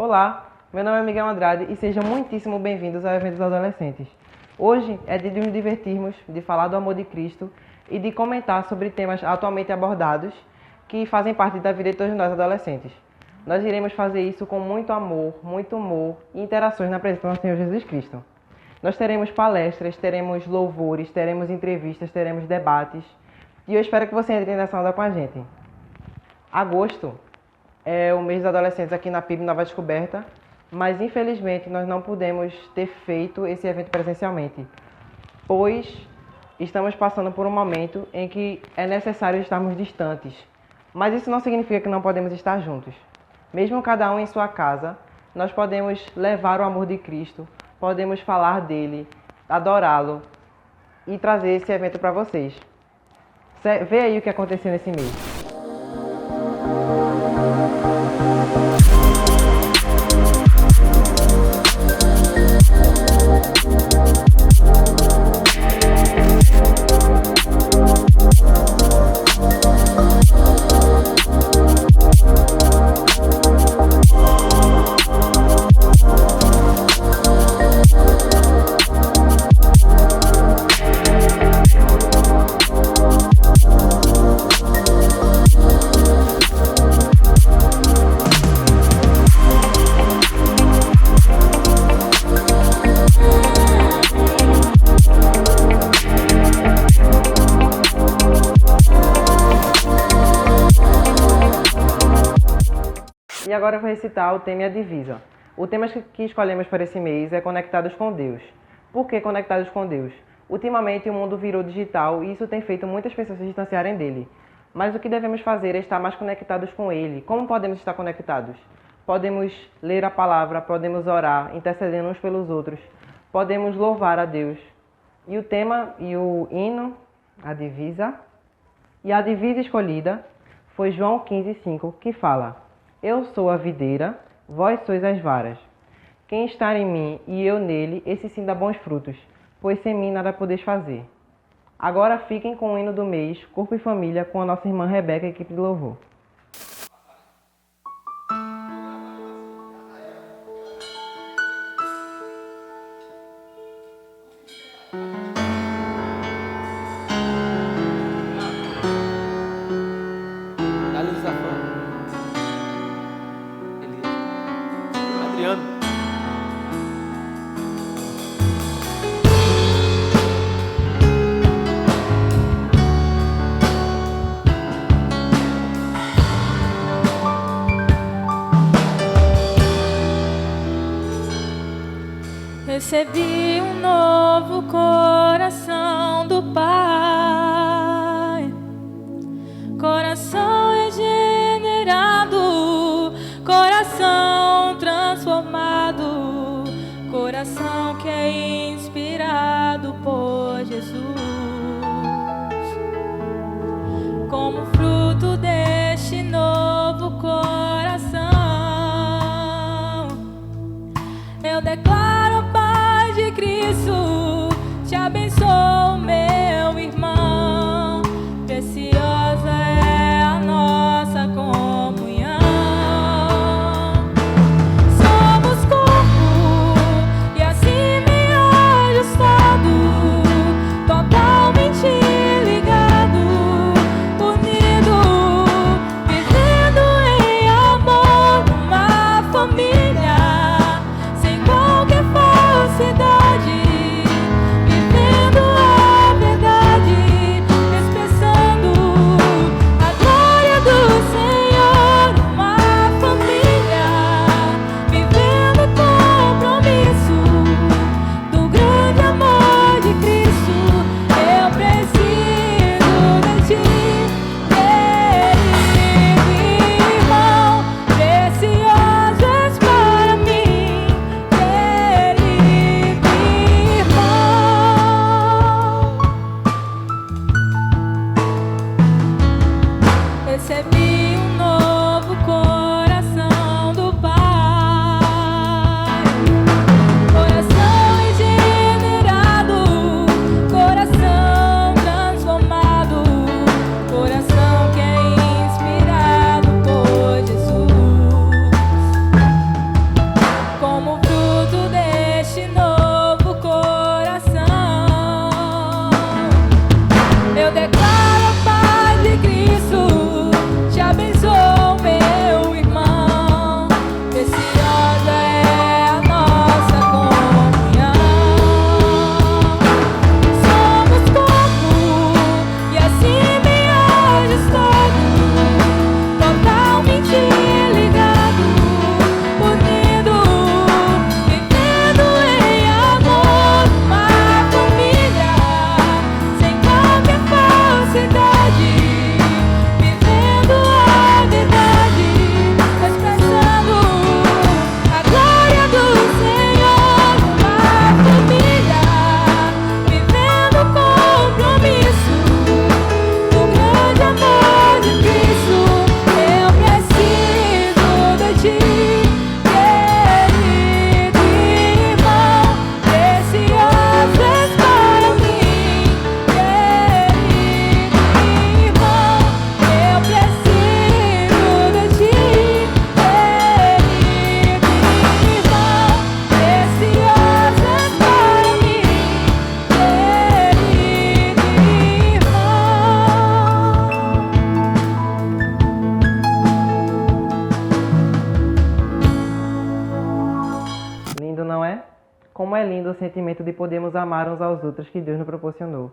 Olá, meu nome é Miguel Andrade e sejam muitíssimo bem-vindos ao Evento dos Adolescentes. Hoje é dia de nos divertirmos, de falar do amor de Cristo e de comentar sobre temas atualmente abordados que fazem parte da vida de todos nós adolescentes. Nós iremos fazer isso com muito amor, muito humor e interações na presença do nosso Senhor Jesus Cristo. Nós teremos palestras, teremos louvores, teremos entrevistas, teremos debates e eu espero que você entre nessa onda com a gente. Agosto é o mês dos adolescentes aqui na PIB Nova Descoberta, mas infelizmente nós não pudemos ter feito esse evento presencialmente, pois estamos passando por um momento em que é necessário estarmos distantes, mas isso não significa que não podemos estar juntos. Mesmo cada um em sua casa, nós podemos levar o amor de Cristo, podemos falar dele, adorá-lo e trazer esse evento para vocês. Vê aí o que aconteceu nesse mês. E agora eu vou recitar o tema e a divisa. O tema que escolhemos para esse mês é Conectados com Deus. Por que conectados com Deus? Ultimamente o mundo virou digital e isso tem feito muitas pessoas se distanciarem dele. Mas o que devemos fazer é estar mais conectados com Ele. Como podemos estar conectados? Podemos ler a palavra, podemos orar, intercedendo uns pelos outros. Podemos louvar a Deus. E o tema e o hino, a divisa. E a divisa escolhida foi João 15:5, que fala: Eu sou a videira, vós sois as varas. Quem está em mim e eu nele, esse sim dá bons frutos, pois sem mim nada podeis fazer. Agora fiquem com o hino do mês, Corpo e Família, com a nossa irmã Rebeca, equipe de louvor. Recebi um novo coração do Pai, coração regenerado, coração transformado, coração que é inspirado por Jesus. Como fruto deste novo coração, eu declaro Cristo, te abençoo, meu lindo o sentimento de podermos amar uns aos outros que Deus nos proporcionou.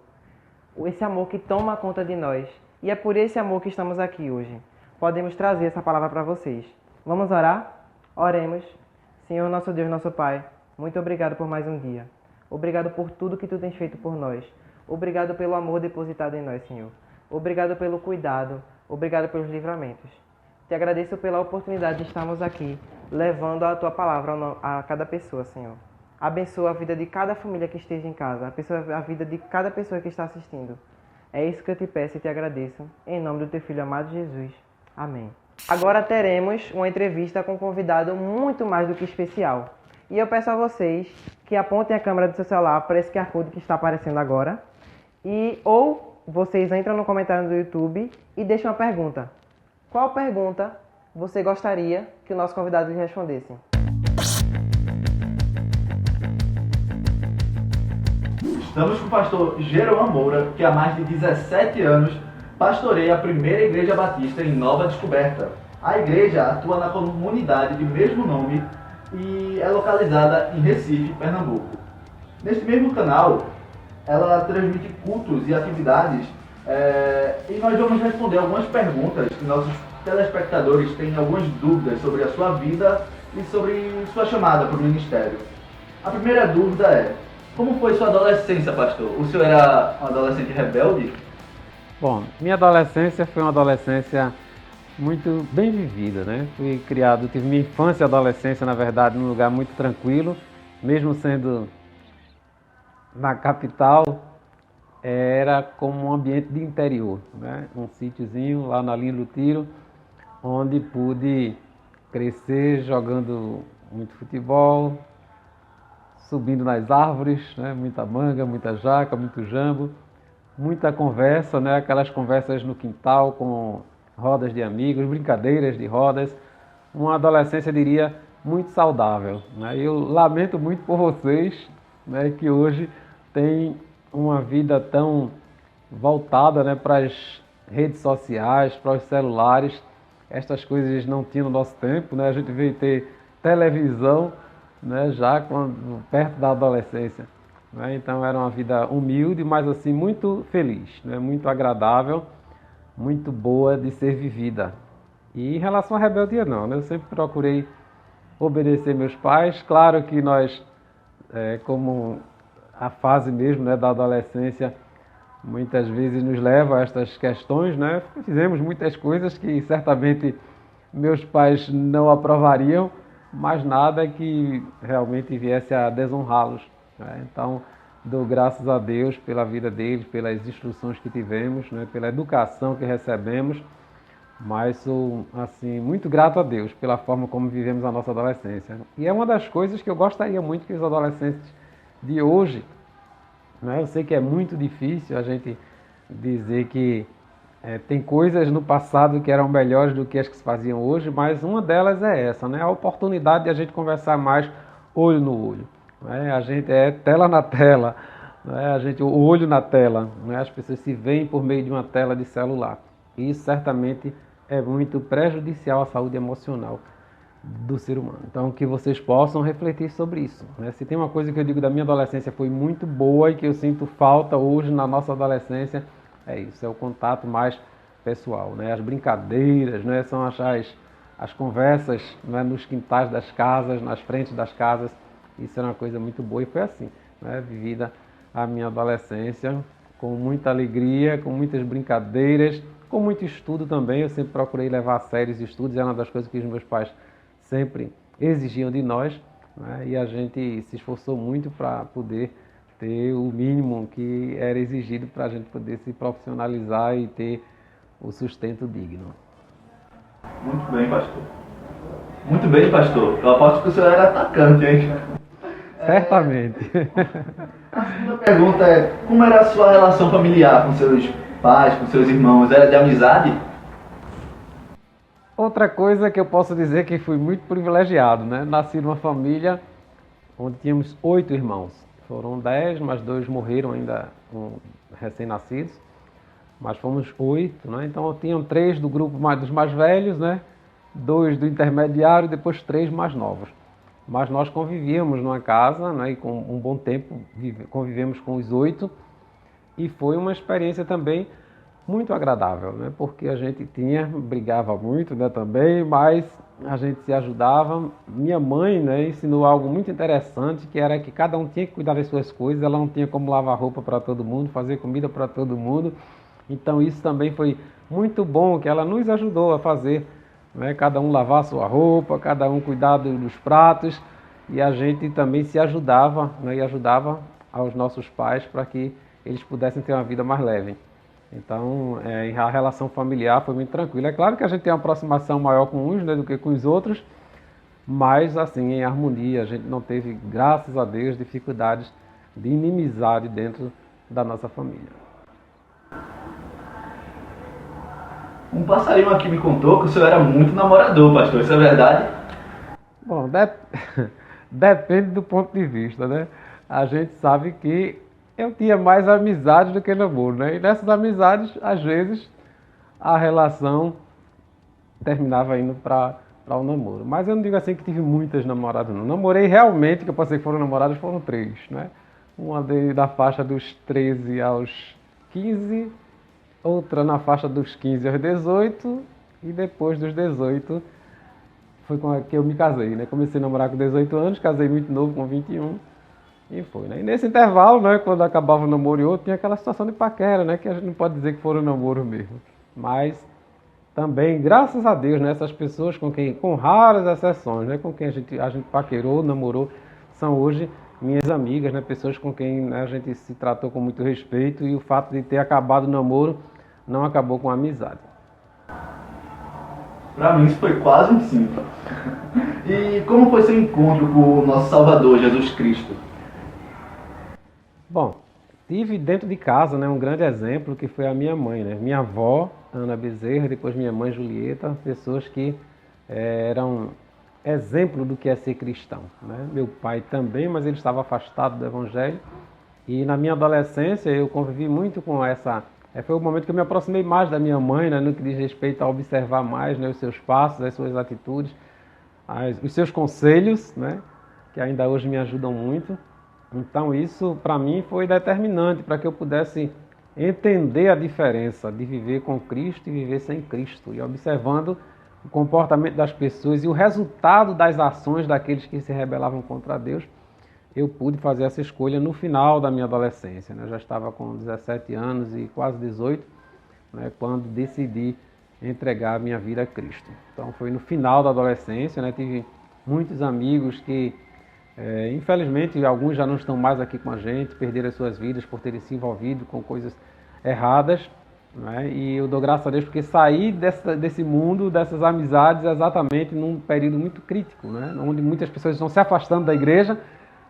Esse amor que toma conta de nós. E é por esse amor que estamos aqui hoje. Podemos trazer essa palavra para vocês. Vamos orar? Oremos. Senhor, nosso Deus, nosso Pai, muito obrigado por mais um dia. Obrigado por tudo que Tu tens feito por nós. Obrigado pelo amor depositado em nós, Senhor. Obrigado pelo cuidado. Obrigado pelos livramentos. Te agradeço pela oportunidade de estarmos aqui, levando a Tua palavra a cada pessoa, Senhor. Abençoa a vida de cada família que esteja em casa. Abençoa a vida de cada pessoa que está assistindo. É isso que eu te peço e te agradeço. Em nome do Teu Filho amado Jesus. Amém. Agora teremos uma entrevista com um convidado muito mais do que especial. E eu peço a vocês que apontem a câmera do seu celular para esse QR Code que está aparecendo agora. Ou vocês entram no comentário do YouTube e deixam uma pergunta. Qual pergunta você gostaria que o nosso convidado lhe respondesse? Estamos com o pastor Jeroan Moura, que há mais de 17 anos pastoreia a primeira igreja batista em Nova Descoberta. A igreja atua na comunidade de mesmo nome e é localizada em Recife, Pernambuco. Neste mesmo canal, ela transmite cultos e atividades e nós vamos responder algumas perguntas que nossos telespectadores têm algumas dúvidas sobre a sua vida e sobre sua chamada para o ministério. A primeira dúvida é: como foi sua adolescência, pastor? O senhor era um adolescente rebelde? Bom, minha adolescência foi uma adolescência muito bem vivida, né? Fui criado, tive minha infância e adolescência, na verdade, num lugar muito tranquilo, mesmo sendo na capital, era como um ambiente de interior, né? Um sítiozinho lá na linha do Tiro, onde pude crescer jogando muito futebol, subindo nas árvores, né? Muita manga, muita jaca, muito jambo, muita conversa, né? Aquelas conversas no quintal com rodas de amigos, brincadeiras de rodas, uma adolescência, diria, muito saudável, né? Eu lamento muito por vocês, né, que hoje têm uma vida tão voltada, né, para as redes sociais, para os celulares. Estas coisas não tinham no nosso tempo, né? A gente veio ter televisão, né, já perto da adolescência, né? Então era uma vida humilde, mas assim muito feliz, né? Muito agradável, muito boa de ser vivida. E em relação à rebeldia não, né? Eu sempre procurei obedecer meus pais. Claro que nós, como a fase mesmo, né, da adolescência, muitas vezes nos leva a estas questões, né? Fizemos muitas coisas que certamente meus pais não aprovariam, mas nada que realmente viesse a desonrá-los, né? Então, dou graças a Deus pela vida deles, pelas instruções que tivemos, né? Pela educação que recebemos, mas sou assim, muito grato a Deus pela forma como vivemos a nossa adolescência. E é uma das coisas que eu gostaria muito que os adolescentes de hoje, né? Eu sei que é muito difícil a gente dizer que tem coisas no passado que eram melhores do que as que se faziam hoje, mas uma delas é essa, né? A oportunidade de a gente conversar mais olho no olho, né? A gente tela na tela, né? O olho na tela, né? As pessoas se veem por meio de uma tela de celular. E isso certamente é muito prejudicial à saúde emocional do ser humano. Então, que vocês possam refletir sobre isso, né? Se tem uma coisa que eu digo da minha adolescência foi muito boa e que eu sinto falta hoje na nossa adolescência, é isso, é o contato mais pessoal, né? As brincadeiras, né? São as conversas, né? Nos quintais das casas, nas frentes das casas. Isso era uma coisa muito boa e foi assim, né? Vivida a minha adolescência com muita alegria, com muitas brincadeiras, com muito estudo também. Eu sempre procurei levar a sério os estudos, era uma das coisas que os meus pais sempre exigiam de nós, né? E a gente se esforçou muito para poder ter o mínimo que era exigido para a gente poder se profissionalizar e ter o sustento digno. Muito bem, pastor. Muito bem, pastor. Eu aposto que o senhor era atacante, hein? Certamente. A segunda pergunta é: como era a sua relação familiar com seus pais, com seus irmãos? Era de amizade? Outra coisa que eu posso dizer que fui muito privilegiado, né? Nasci numa família onde tínhamos 8 irmãos. Foram 10, mas 2 morreram ainda recém-nascidos. Mas fomos 8, né? Então tinham 3 do grupo dos mais velhos, né? 2 do intermediário e depois 3 mais novos. mas nós convivíamos numa casa, né, e com um bom tempo convivemos com os 8, e foi uma experiência também muito agradável, né, porque a gente brigava muito, né, também, mas a gente se ajudava. Minha mãe, né, ensinou algo muito interessante, que era que cada um tinha que cuidar das suas coisas, ela não tinha como lavar roupa para todo mundo, fazer comida para todo mundo, então isso também foi muito bom, que ela nos ajudou a fazer, né, cada um lavar a sua roupa, cada um cuidar dos pratos, e a gente também se ajudava, né, e ajudava aos nossos pais para que eles pudessem ter uma vida mais leve. Então, a relação familiar foi muito tranquila. É claro que a gente tem uma aproximação maior com uns, né, do que com os outros, mas assim, em harmonia. A gente não teve, graças a Deus, dificuldades de inimizade dentro da nossa família. Um passarinho aqui me contou que o senhor era muito namorador, pastor. Isso é verdade? Bom, depende do ponto de vista, né? A gente sabe que eu tinha mais amizades do que namoro, né? E nessas amizades, às vezes, a relação terminava indo para o namoro. Mas eu não digo assim que tive muitas namoradas, não. Namorei realmente, que eu passei que foram namoradas, foram 3, né? Uma da faixa dos 13 aos 15, outra na faixa dos 15 aos 18, e depois dos 18 foi com a que eu me casei, né? Comecei a namorar com 18 anos, casei muito novo, com 21, e foi, né? E nesse intervalo, né, quando acabava o namoro e outro, tinha aquela situação de paquera, né, que a gente não pode dizer que foram namoro mesmo. Mas também, graças a Deus, né, essas pessoas com raras exceções, né, com quem a gente paquerou, namorou, são hoje minhas amigas, né, pessoas com quem, né, a gente se tratou com muito respeito, e o fato de ter acabado o namoro não acabou com a amizade. Para mim isso foi quase um sim. E como foi seu encontro com o nosso Salvador, Jesus Cristo? Bom, tive dentro de casa, né, um grande exemplo que foi a minha mãe, né? Minha avó, Ana Bezerra, depois minha mãe, Julieta, pessoas que eram exemplo do que é ser cristão, né? Meu pai também, mas ele estava afastado do Evangelho. E na minha adolescência eu convivi muito com essa... foi o momento que eu me aproximei mais da minha mãe, né, no que diz respeito a observar mais, né, os seus passos, as suas atitudes, os seus conselhos, né, que ainda hoje me ajudam muito. Então isso para mim foi determinante para que eu pudesse entender a diferença de viver com Cristo e viver sem Cristo, e observando o comportamento das pessoas e o resultado das ações daqueles que se rebelavam contra Deus, eu pude fazer essa escolha no final da minha adolescência, né? Eu já estava com 17 anos e quase 18, né, quando decidi entregar a minha vida a Cristo. Então foi no final da adolescência, né? Tive muitos amigos que, infelizmente, alguns já não estão mais aqui com a gente, perderam as suas vidas por terem se envolvido com coisas erradas, né? E eu dou graças a Deus porque saí desse mundo, dessas amizades, exatamente num período muito crítico, né? Onde muitas pessoas estão se afastando da igreja,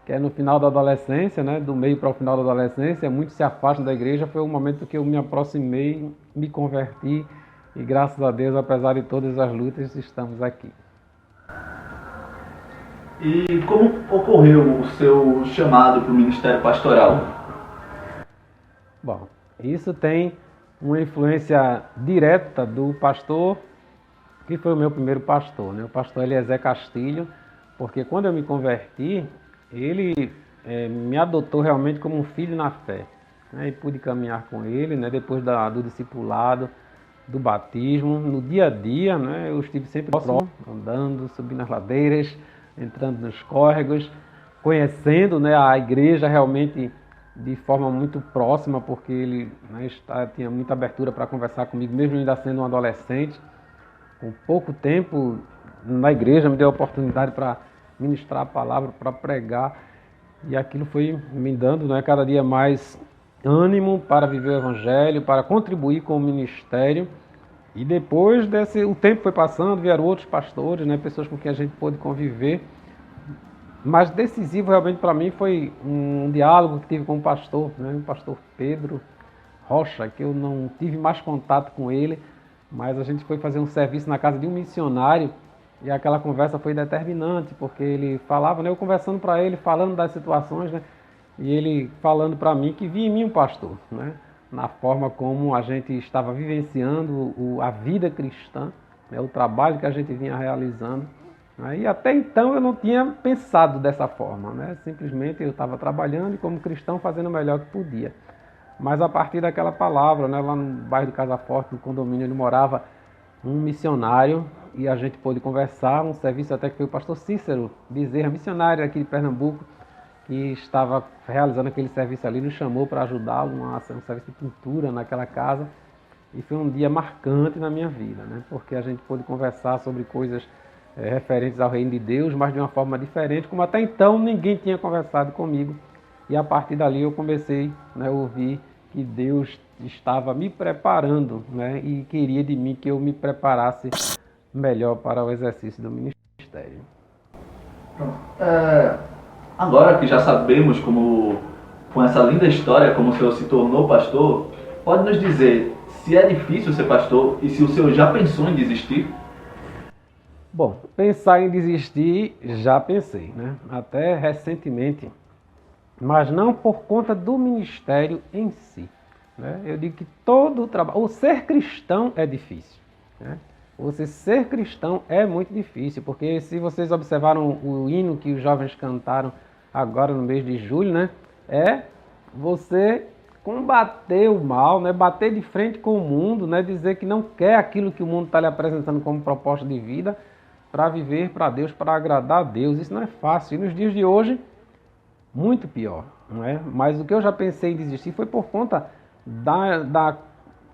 que é no final da adolescência, né, do meio para o final da adolescência, muitos se afastam da igreja. Foi o momento que eu me aproximei, me converti, e graças a Deus, apesar de todas as lutas, estamos aqui. E como ocorreu o seu chamado para o ministério pastoral? Bom, isso tem uma influência direta do pastor, que foi o meu primeiro pastor, né, o pastor Eliezer Castilho, porque quando eu me converti, ele me adotou realmente como um filho na fé, né? E pude caminhar com ele, né? Depois do discipulado, do batismo, no dia a dia, né? Eu estive sempre próximo, andando, subindo as ladeiras, entrando nos córregos, conhecendo, né, a igreja realmente de forma muito próxima, porque ele, né, tinha muita abertura para conversar comigo, mesmo ainda sendo um adolescente. Com pouco tempo na igreja, me deu a oportunidade para ministrar a palavra, para pregar, e aquilo foi me dando, né, cada dia mais ânimo para viver o Evangelho, para contribuir com o ministério. E depois o tempo foi passando, vieram outros pastores, né, pessoas com quem a gente pôde conviver, mas decisivo realmente para mim foi um diálogo que tive com o pastor, né, o pastor Pedro Rocha, que eu não tive mais contato com ele, mas a gente foi fazer um serviço na casa de um missionário. E aquela conversa foi determinante, porque ele falava, né, eu conversando para ele, falando das situações, né, e ele falando para mim que via em mim um pastor, né, na forma como a gente estava vivenciando a vida cristã, né, o trabalho que a gente vinha realizando. E até então eu não tinha pensado dessa forma, né? Simplesmente eu estava trabalhando e como cristão fazendo o melhor que podia. Mas a partir daquela palavra, né, lá no bairro do Casa Forte, no condomínio, onde morava um missionário e a gente pôde conversar, um serviço até que foi o pastor Cícero Bezerra, missionário aqui de Pernambuco, que estava realizando aquele serviço ali, nos chamou para ajudá-lo, um serviço de pintura naquela casa. E foi um dia marcante na minha vida, né? Porque a gente pôde conversar sobre coisas referentes ao reino de Deus, mas de uma forma diferente, como até então ninguém tinha conversado comigo. E a partir dali eu comecei, né, a ouvir que Deus estava me preparando, né, e queria de mim que eu me preparasse melhor para o exercício do ministério. Agora que já sabemos como, com essa linda história, como o senhor se tornou pastor, pode nos dizer se é difícil ser pastor e se o senhor já pensou em desistir? Bom, pensar em desistir, já pensei, né? Até recentemente, mas não por conta do ministério em si, né? Eu digo que todo o trabalho, o ser cristão é difícil, né? Você ser cristão é muito difícil, porque se vocês observaram o hino que os jovens cantaram agora no mês de julho, né? É você combater o mal, né? Bater de frente com o mundo, né? Dizer que não quer aquilo que o mundo está lhe apresentando como proposta de vida, para viver para Deus, para agradar a Deus. Isso não é fácil. E nos dias de hoje, muito pior, não é? Mas o que eu já pensei em desistir foi por conta da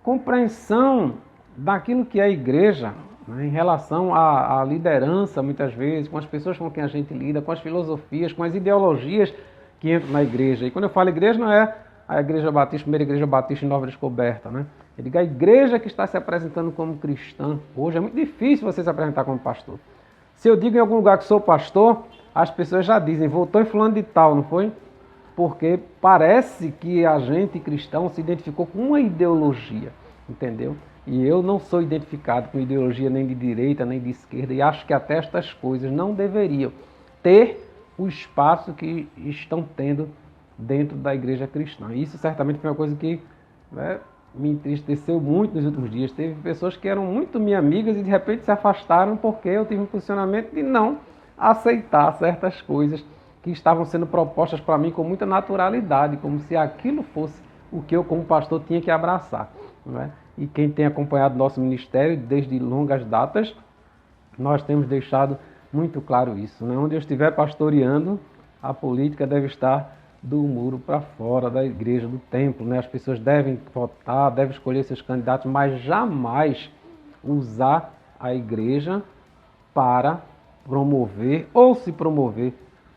compreensão daquilo que é a igreja, né? Em relação à liderança, muitas vezes, com as pessoas com quem a gente lida, com as filosofias, com as ideologias que entram na igreja. E quando eu falo igreja, não é a Igreja Batista, primeira Igreja Batista em Nova Descoberta, né? Eu digo a igreja que está se apresentando como cristã. Hoje é muito difícil você se apresentar como pastor. Se eu digo em algum lugar que sou pastor, as pessoas já dizem, voltou em fulano de tal, não foi? Porque parece que a gente cristão se identificou com uma ideologia, entendeu? E eu não sou identificado com ideologia nem de direita, nem de esquerda, e acho que até estas coisas não deveriam ter o espaço que estão tendo dentro da igreja cristã. Isso certamente foi uma coisa que, né, me entristeceu muito nos últimos dias. Teve pessoas que eram muito minhas amigas e de repente se afastaram porque eu tive um posicionamento de não aceitar certas coisas que estavam sendo propostas para mim com muita naturalidade, como se aquilo fosse o que eu como pastor tinha que abraçar, né? E quem tem acompanhado nosso ministério desde longas datas, nós temos deixado muito claro isso, né? Onde eu estiver pastoreando, a política deve estar do muro para fora da igreja, do templo, né? As pessoas devem votar, devem escolher seus candidatos, mas jamais usar a igreja para promover ou se promover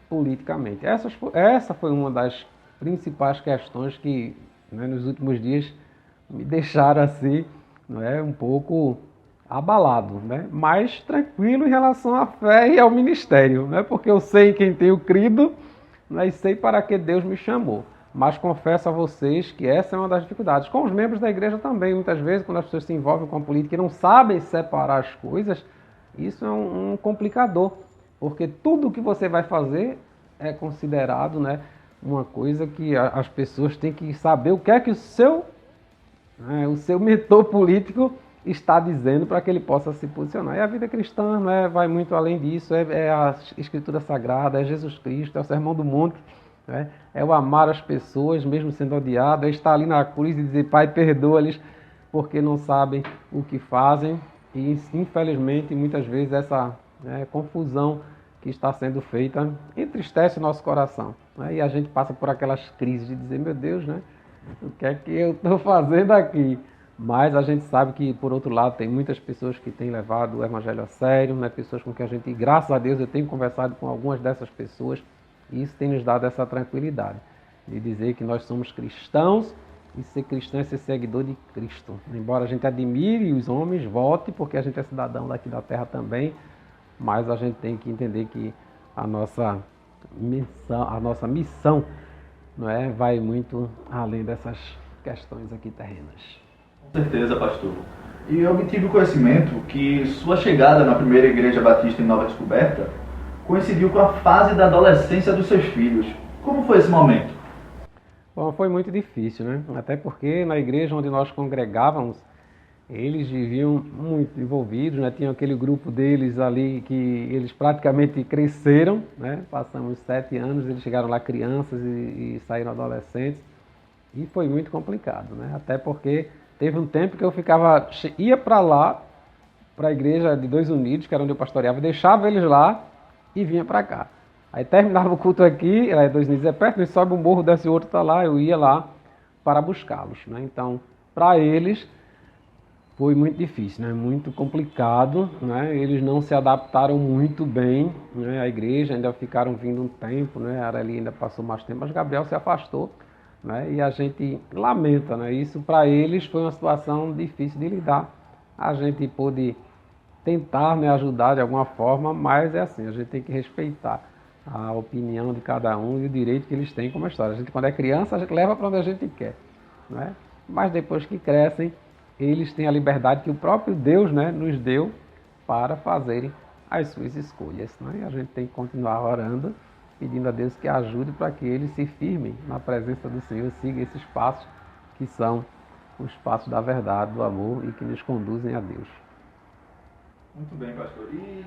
politicamente. Essa foi uma das principais questões que, né, nos últimos dias me deixaram assim, não é, um pouco abalado, né? Mas tranquilo em relação à fé e ao ministério, né? Porque eu sei em quem tenho crido, né, e sei para que Deus me chamou. Mas confesso a vocês que essa é uma das dificuldades. Com os membros da igreja também, muitas vezes, quando as pessoas se envolvem com a política e não sabem separar as coisas, isso é um complicador. Porque tudo o que você vai fazer é considerado, né, uma coisa que as pessoas têm que saber o que é que o seu mentor político está dizendo para que ele possa se posicionar. E a vida cristã, né, vai muito além disso, é a Escritura Sagrada, é Jesus Cristo, é o Sermão do Monte, né, é o amar as pessoas, mesmo sendo odiado, é estar ali na cruz e dizer, Pai, perdoa-lhes, porque não sabem o que fazem. E, infelizmente, muitas vezes essa, né, confusão que está sendo feita entristece o nosso coração, né, e a gente passa por aquelas crises de dizer, meu Deus, né, o que é que eu estou fazendo aqui? Mas a gente sabe que, por outro lado, tem muitas pessoas que têm levado o Evangelho a sério, né? Pessoas com quem a gente, graças a Deus, eu tenho conversado com algumas dessas pessoas e isso tem nos dado essa tranquilidade de dizer que nós somos cristãos e ser cristão é ser seguidor de Cristo. Embora a gente admire os homens, vote, porque a gente é cidadão daqui da terra também, mas a gente tem que entender que a nossa missão, não é, vai muito além dessas questões aqui terrenas. Com certeza, pastor. E eu obtive o conhecimento que sua chegada na primeira Igreja Batista em Nova Descoberta coincidiu com a fase da adolescência dos seus filhos. Como foi esse momento? Bom, foi muito difícil, né? Até porque na igreja onde nós congregávamos, eles viviam muito envolvidos, né? Tinha aquele grupo deles ali que eles praticamente cresceram, né? Passamos 7 anos, eles chegaram lá crianças e saíram adolescentes. E foi muito complicado, né? Até porque teve um tempo que eu ia para lá, para a igreja de Dois Unidos, que era onde eu pastoreava, deixava eles lá e vinha para cá. Aí terminava o culto aqui, Dois Unidos é perto, sobe um morro, desce outro, está lá, eu ia lá para buscá-los, né? Então, para eles foi muito difícil, né? Muito complicado, né? Eles não se adaptaram muito bem, né? À igreja, ainda ficaram vindo um tempo, né? A Areli ainda passou mais tempo, mas Gabriel se afastou, né? E a gente lamenta, né? Isso para eles foi uma situação difícil de lidar. A gente pôde tentar, né, ajudar de alguma forma, mas é assim, a gente tem que respeitar a opinião de cada um e o direito que eles têm como história. A gente, quando é criança, a gente leva para onde a gente quer, né? Mas depois que crescem, eles têm a liberdade que o próprio Deus, né, nos deu para fazerem as suas escolhas, né? E a gente tem que continuar orando, pedindo a Deus que ajude para que eles se firmem na presença do Senhor, sigam esses passos que são os passos da verdade, do amor e que nos conduzem a Deus. Muito bem, pastor. E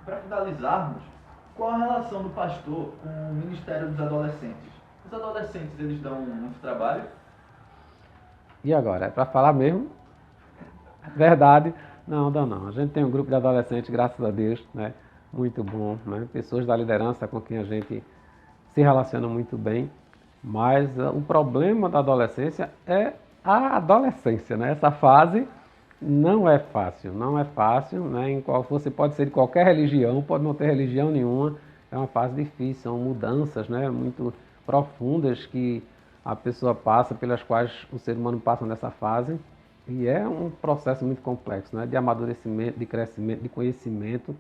para finalizarmos, qual a relação do pastor com o Ministério dos Adolescentes? Os adolescentes, eles dão muito trabalho? E agora? É para falar mesmo? Verdade? Não, não. A gente tem um grupo de adolescentes, graças a Deus, né? Muito bom, né? Pessoas da liderança com quem a gente se relaciona muito bem. Mas o problema da adolescência é a adolescência, né? Essa fase não é fácil, né? Você pode ser de qualquer religião, pode não ter religião nenhuma. É uma fase difícil, são mudanças, né? Muito profundas que a pessoa passa, pelas quais o ser humano passa nessa fase, e é um processo muito complexo, né? De amadurecimento, de crescimento, de conhecimento,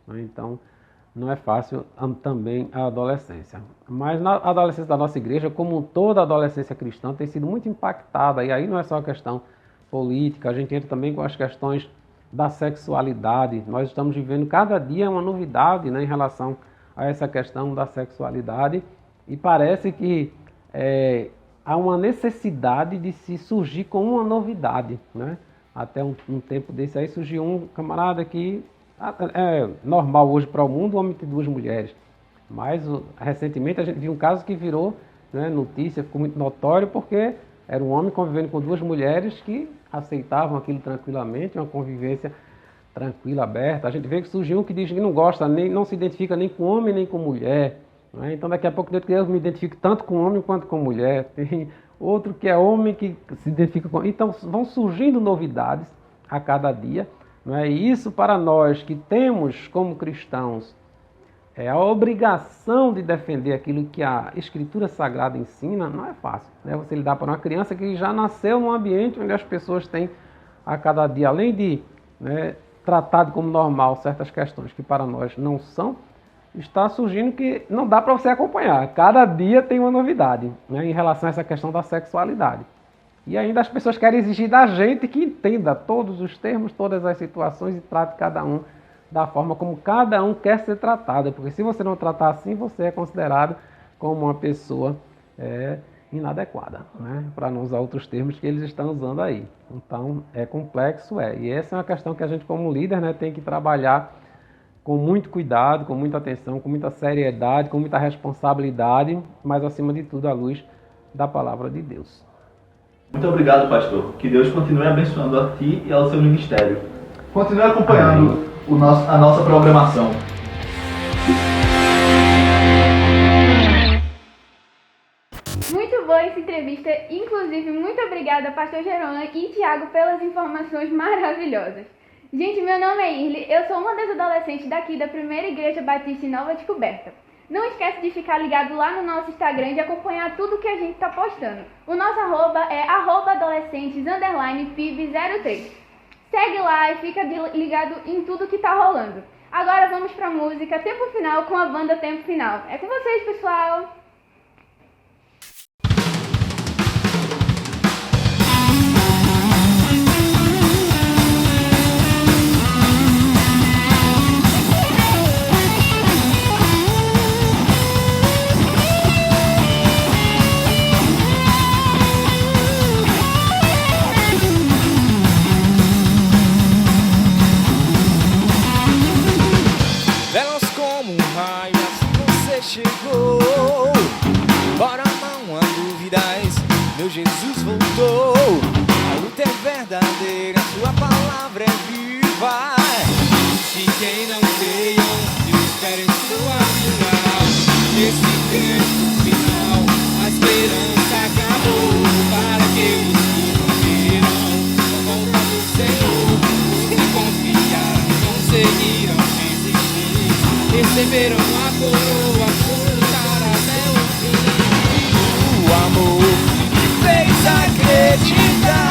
né? Então, não é fácil também a adolescência. Mas na adolescência da nossa igreja, como toda adolescência cristã, tem sido muito impactada, e aí não é só a questão política, a gente entra também com as questões da sexualidade. Nós estamos vivendo cada dia uma novidade, né, em relação a essa questão da sexualidade, e parece que há uma necessidade de se surgir com uma novidade, né? Até um tempo desse aí surgiu um camarada que é normal hoje para o mundo o homem ter 2 mulheres, mas recentemente a gente viu um caso que virou, né, notícia, ficou muito notório, porque era um homem convivendo com 2 mulheres que aceitavam aquilo tranquilamente, uma convivência tranquila, aberta. A gente vê que surgiu um que diz que não gosta, não se identifica nem com homem nem com mulher. Então daqui a pouco eu me identifico tanto com homem quanto com mulher. Tem outro que é homem que se identifica com... Então vão surgindo novidades a cada dia, e isso para nós que temos como cristãos a obrigação de defender aquilo que a Escritura Sagrada ensina, não é fácil, né? Você lidar para uma criança que já nasceu num ambiente onde as pessoas têm a cada dia, além de, né, tratado como normal certas questões que para nós não são, está surgindo que não dá para você acompanhar. Cada dia tem uma novidade, né, em relação a essa questão da sexualidade. E ainda as pessoas querem exigir da gente que entenda todos os termos, todas as situações e trate cada um da forma como cada um quer ser tratado. Porque se você não tratar assim, você é considerado como uma pessoa inadequada, né, para não usar outros termos que eles estão usando aí. Então, é complexo, E essa é uma questão que a gente, como líder, né, tem que trabalhar com muito cuidado, com muita atenção, com muita seriedade, com muita responsabilidade, mas acima de tudo à luz da palavra de Deus. Muito obrigado, pastor. Que Deus continue abençoando a ti e ao seu ministério. Continue acompanhando a nossa programação. Muito boa essa entrevista, inclusive muito obrigada, pastor Geron e Tiago, pelas informações maravilhosas. Gente, meu nome é Irly, eu sou uma das adolescentes daqui da Primeira Igreja Batista em Nova Descoberta. Não esquece de ficar ligado lá no nosso Instagram e de acompanhar tudo que a gente está postando. O nosso arroba é @adolescentes_pib03. Segue lá e fica ligado em tudo que tá rolando. Agora vamos pra música Tempo Final com a banda Tempo Final. É com vocês, pessoal! verdadeira, sua palavra é viva. Se quem não creia, eu espero em sua final. Nesse tempo final, a esperança acabou. Para aqueles que morreram, a volta do Senhor. Os que confiaram, não seguiram, resistir. Receberam a coroa, por lutar até o fim. O amor que me fez acreditar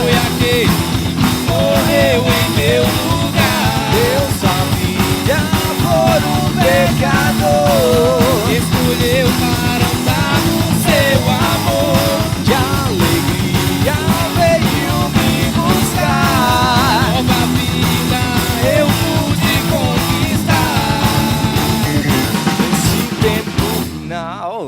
foi aquele que morreu em meu lugar. Eu sabia por um pecador, escolheu para andar no seu amor. De alegria veio me buscar, nova vida eu pude conquistar. Esse tempo final.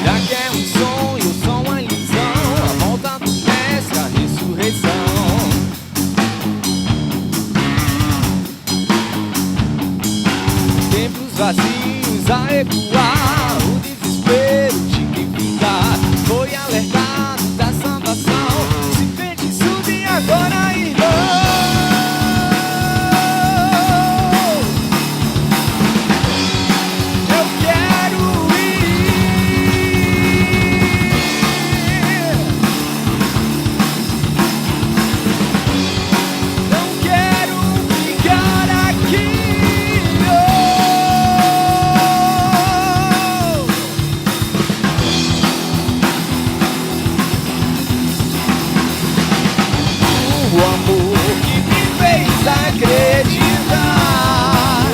Será que é um sonho, só uma ilusão? A volta do mestre, a ressurreição. Templos vazios a ecoar, o desespero de quem ficar foi alertado da salvação. Se feitiço de agora, irmão. Eu quero não quero ficar aqui. O amor que me fez acreditar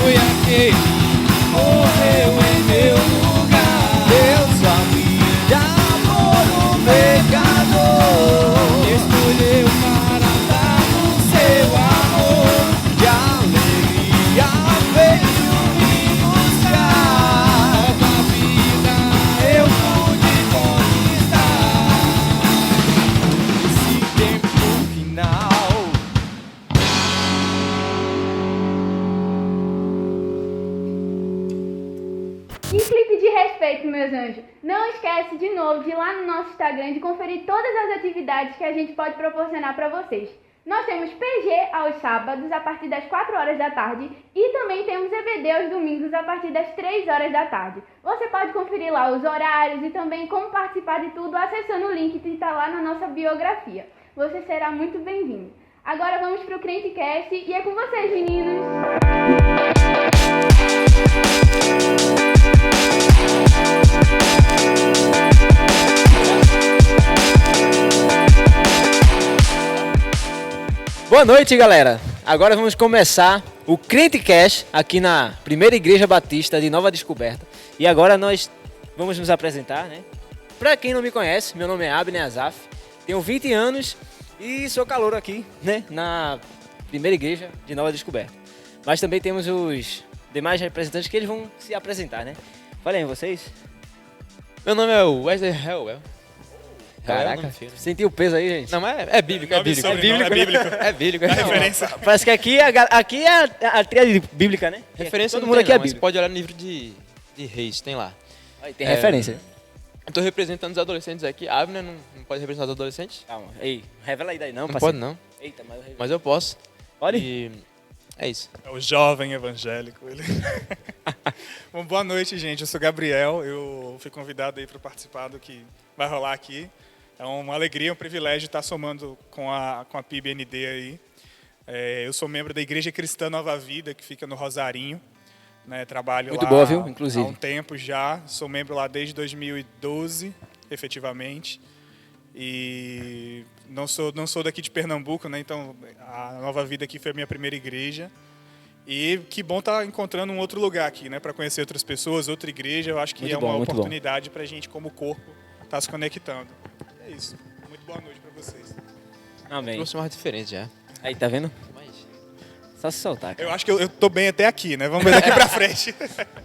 foi aquele que morreu em meu lugar. Eu sabia por um pecador, escolheu para andar no seu amor. De alegria veio me buscar, nova vida eu pude conquistar. Esse tempo final. Que clipe de respeito, meus anjos! Não esquece de novo de ir lá no nosso Instagram de conferir todas as atividades que a gente pode proporcionar para vocês. Nós temos PG aos sábados a partir das 4 horas da tarde e também temos EBD aos domingos a partir das 3 horas da tarde. Você pode conferir lá os horários e também como participar de tudo acessando o link que está lá na nossa biografia. Você será muito bem-vindo. Agora vamos para o CrenteCast e é com vocês, meninos! Boa noite, galera! Agora vamos começar o CrenteCast aqui na Primeira Igreja Batista de Nova Descoberta. E agora nós vamos nos apresentar, né? Pra quem não me conhece, meu nome é Abner Azaf, tenho 20 anos e sou calouro aqui, né? Na Primeira Igreja de Nova Descoberta. Mas também temos os demais representantes que eles vão se apresentar, né? Falem vocês. Meu nome é Wesley Hellwell. Caraca, sentiu o peso aí, gente? Não, mas é bíblico, é bíblico. É bíblico. É referência. Parece que aqui é a tríade bíblica, né? Referência todo não mundo tem, aqui é não, mas bíblico. pode olhar no livro de Reis, tem lá. Aí, tem referência. Eu tô representando os adolescentes aqui. A Abner não pode representar os adolescentes? Calma, ei, revela aí daí não, Não parceiro. pode não, Eita, mas eu revelo. mas eu posso. Olha. E é isso. É o jovem evangélico. Ele... Bom, boa noite, gente. Eu sou Gabriel. Eu fui convidado aí para participar do que vai rolar aqui. É uma alegria, um privilégio estar somando com a PIB-ND aí. Eu sou membro da Igreja Cristã Nova Vida, que fica no Rosarinho. Né? Trabalho Muito lá boa, viu? Inclusive. há um tempo já. Sou membro lá desde 2012, efetivamente. E não sou daqui de Pernambuco, né? Então a Nova Vida aqui foi a minha primeira igreja. E que bom estar encontrando um outro lugar aqui, né? Para conhecer outras pessoas, outra igreja. Eu acho que Muito é bom, uma muito oportunidade para a gente, como corpo, estar se conectando. É isso. Muito boa noite para vocês. Amém. Trouxe mais diferente já. Aí, tá vendo? Mas... Só se soltar, cara. Eu acho que eu tô bem até aqui, né? Vamos ver daqui para frente.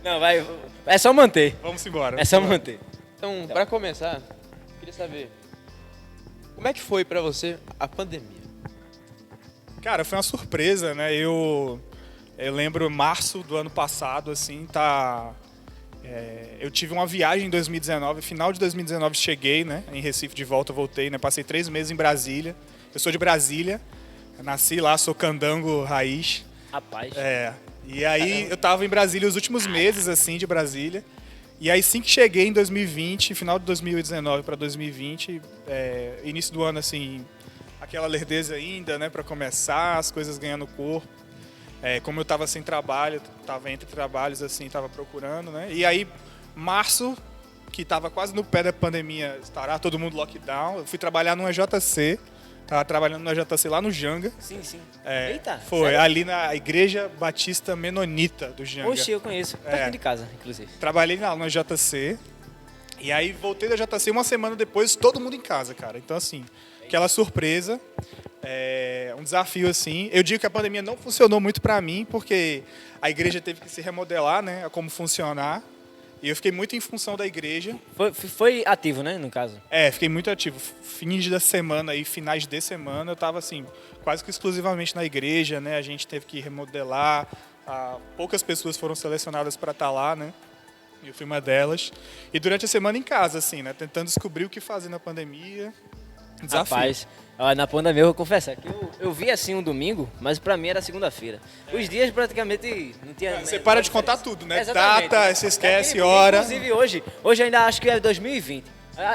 Não, vai. É só manter. Vamos embora. É só manter. Então, pra começar, queria saber, como é que foi pra você a pandemia? Cara, foi uma surpresa, né? Eu lembro março do ano passado, assim, eu tive uma viagem em 2019, final de 2019 cheguei, né, em Recife de volta, voltei, né, passei 3 meses em Brasília. Eu sou de Brasília, nasci lá, sou candango raiz. Rapaz. E aí eu tava em Brasília os últimos meses, assim, de Brasília. E aí sim que cheguei em 2020, final de 2019 para 2020, início do ano, assim, aquela lerdeza ainda, né, para começar, as coisas ganhando corpo. Como eu tava sem trabalho, tava entre trabalhos, assim, tava procurando, né. E aí, março, que tava quase no pé da pandemia, estará todo mundo lockdown, eu fui trabalhar no EJC. Tava trabalhando no EJC lá no Janga. Sim. Eita, foi, sério? Ali na Igreja Batista Menonita do Janga. Oxe, eu conheço. Perto de casa, inclusive. Trabalhei lá no EJC. E aí voltei da EJC uma semana depois, todo mundo em casa, cara. Então, assim, aquela surpresa. Um desafio, assim. Eu digo que a pandemia não funcionou muito pra mim, porque a igreja teve que se remodelar, né? A como funcionar. E eu fiquei muito em função da igreja. Foi ativo, né, no caso? Fiquei muito ativo. Fins da semana e finais de semana, eu estava assim, quase que exclusivamente na igreja, né? A gente teve que remodelar. Poucas pessoas foram selecionadas para estar lá, né? Eu fui uma delas. E durante a semana em casa, assim, né? Tentando descobrir o que fazer na pandemia. Desafio. Rapaz, na pandemia eu vou confessar que eu vi assim um domingo, mas pra mim era segunda-feira. Os dias praticamente não tinha... Você para de contar tudo, né? Exatamente. Data, você esquece, hora. Inclusive hoje eu ainda acho que é 2020.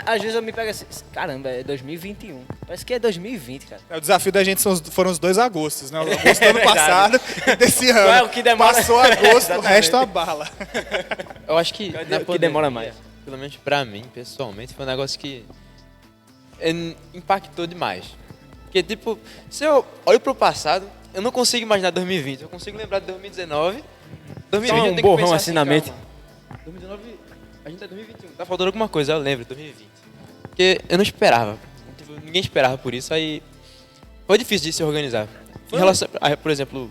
Às vezes eu me pego assim, caramba, é 2021. Parece que é 2020, cara. O desafio da gente foram os 2 agostos, né? O agosto do ano passado e desse ano. É o que demora... Passou agosto, o resto é a bala. Eu acho que na que demora mais. Pelo menos pra mim, pessoalmente, foi um negócio que impactou demais. Porque, tipo, se eu olho pro passado, eu não consigo imaginar 2020. Eu consigo lembrar de 2019. 2020 eu tenho que pensar assim, calma. 2019, a gente tá em 2021. Tá faltando alguma coisa, eu lembro, 2020. Porque eu não esperava. Tipo, ninguém esperava por isso, aí foi difícil de se organizar. Em relação, por exemplo,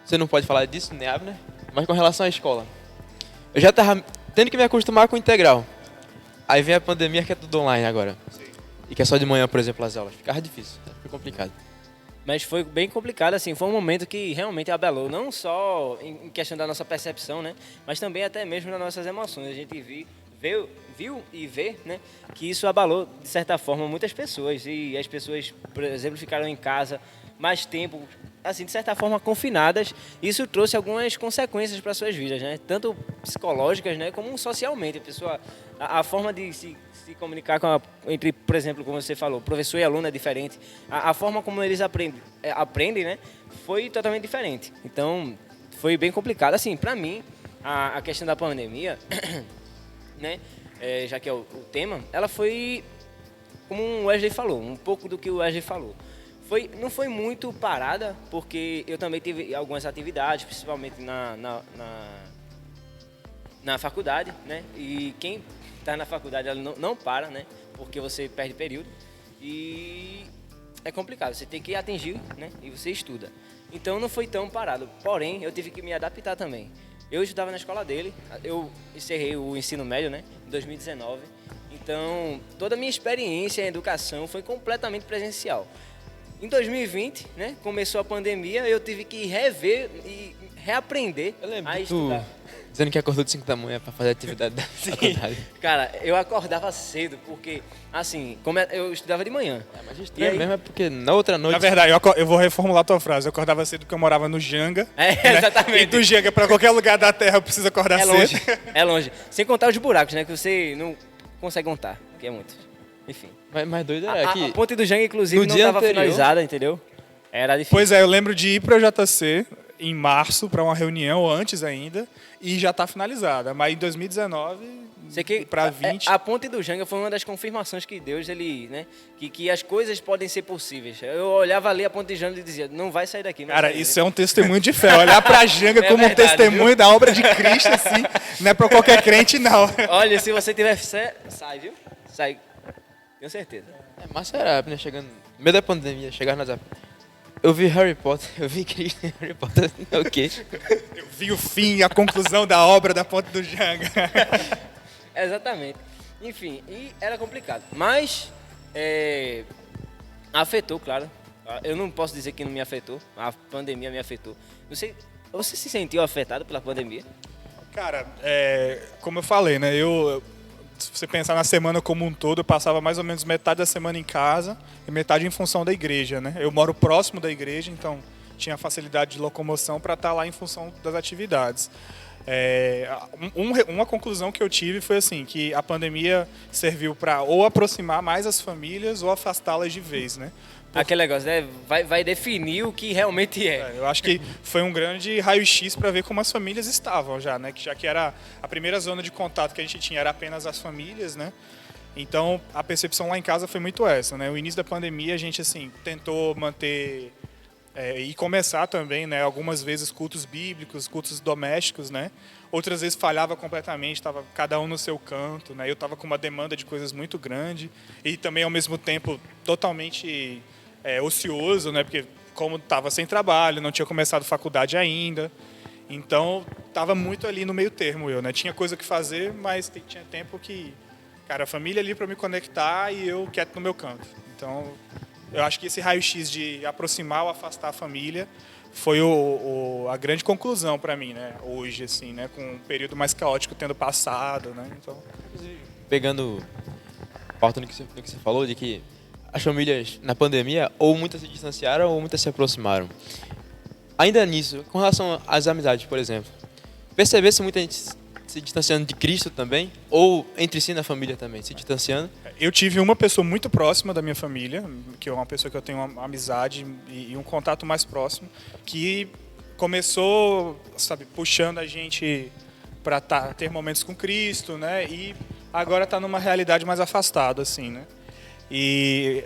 você não pode falar disso, né, Abner? Mas com relação à escola. Eu já tava tendo que me acostumar com o integral. Aí vem a pandemia que é tudo online agora. Sim. E que é só de manhã, por exemplo, as aulas. Ficava difícil, foi complicado. Mas foi bem complicado, assim, foi um momento que realmente abalou, não só em questão da nossa percepção, né, mas também até mesmo das nossas emoções. A gente viu e vê, né, que isso abalou, de certa forma, muitas pessoas. E as pessoas, por exemplo, ficaram em casa mais tempo, assim, de certa forma, confinadas. Isso trouxe algumas consequências para suas vidas, né, tanto psicológicas, né, como socialmente. A forma de se comunicar entre, por exemplo, como você falou, professor e aluno é diferente. A forma como eles aprendem, né, foi totalmente diferente. Então, foi bem complicado. Assim, para mim, a questão da pandemia, né, já que é o tema, ela foi, como o Wesley falou, um pouco do que o Wesley falou. Não foi muito parada, porque eu também tive algumas atividades, principalmente na faculdade, né, e quem está na faculdade ela não para, né? Porque você perde período e é complicado. Você tem que atingir, né? E você estuda. Então não foi tão parado. Porém, eu tive que me adaptar também. Eu estudava na escola dele. Eu encerrei o ensino médio, né? Em 2019. Então toda a minha experiência em educação foi completamente presencial. Em 2020, né? Começou a pandemia. Eu tive que rever e reaprender a estudar. Dizendo que acordou de 5 da manhã para fazer a atividade da faculdade. Cara, eu acordava cedo, porque, assim, como eu estudava de manhã. Mas estranho aí... mesmo é porque na outra noite... Na verdade, eu vou reformular a tua frase. Eu acordava cedo porque eu morava no Janga. Né? Exatamente. E do Janga para qualquer lugar da Terra eu preciso acordar cedo. Longe, é longe. Sem contar os buracos, né? Que você não consegue contar, que é muito. Enfim. Mas doido é que... A ponte do Janga, inclusive, não estava finalizada, entendeu? Era difícil. Pois é, eu lembro de ir para o JC em março para uma reunião, ou antes ainda, e já está finalizada. Mas em 2019, para 20... A ponte do Janga foi uma das confirmações que Deus, ele, né, que as coisas podem ser possíveis. Eu olhava ali a ponte de Janga e dizia, não vai sair daqui. Cara, isso é um testemunho de fé. Olhar para Janga como verdade, um testemunho, viu? Da obra de Cristo, assim, não é para qualquer crente, não. Olha, se você tiver fé, sai, viu? Sai, tenho certeza. Mas será, né, chegando no meio da pandemia, chegar nas... Eu vi Harry Potter, eu vi Cristo em Harry Potter, ok. Eu vi o fim, a conclusão da obra da Ponte do Janga. Exatamente. Enfim, e era complicado. Mas afetou, claro, Eu não posso dizer que não me afetou, a pandemia me afetou. Você se sentiu afetado pela pandemia? Cara, como eu falei, né? Se você pensar na semana como um todo, eu passava mais ou menos metade da semana em casa e metade em função da igreja, né? Eu moro próximo da igreja, então tinha facilidade de locomoção para estar lá em função das atividades. Uma conclusão que eu tive foi assim, que a pandemia serviu para ou aproximar mais as famílias ou afastá-las de vez, né? Aquele negócio, né? Vai definir o que realmente é. Eu acho que foi um grande raio-x para ver como as famílias estavam já, né? Já que era a primeira zona de contato que a gente tinha era apenas as famílias, né? Então a percepção lá em casa foi muito essa, né? O início da pandemia a gente assim tentou manter e começar também, né? Algumas vezes cultos bíblicos, cultos domésticos, né? Outras vezes falhava completamente, estava cada um no seu canto, né? Eu estava com uma demanda de coisas muito grande e também ao mesmo tempo totalmente ocioso, né? Porque como estava sem trabalho, não tinha começado faculdade ainda, então estava muito ali no meio termo eu, né? Tinha coisa que fazer, mas tinha tempo que, cara, a família ali para me conectar e eu quieto no meu canto. Então, eu acho que esse raio-x de aproximar ou afastar a família foi a grande conclusão para mim, né? Hoje, assim, né? Com um período mais caótico tendo passado, né? Então, pegando parte no que você falou de que as famílias, na pandemia, ou muitas se distanciaram ou muitas se aproximaram. Ainda nisso, com relação às amizades, por exemplo, percebesse muita gente se distanciando de Cristo também, ou entre si na família também, se distanciando? Eu tive uma pessoa muito próxima da minha família, que é uma pessoa que eu tenho uma amizade e um contato mais próximo, que começou, sabe, puxando a gente para ter momentos com Cristo, né? E agora está numa realidade mais afastada, assim, né?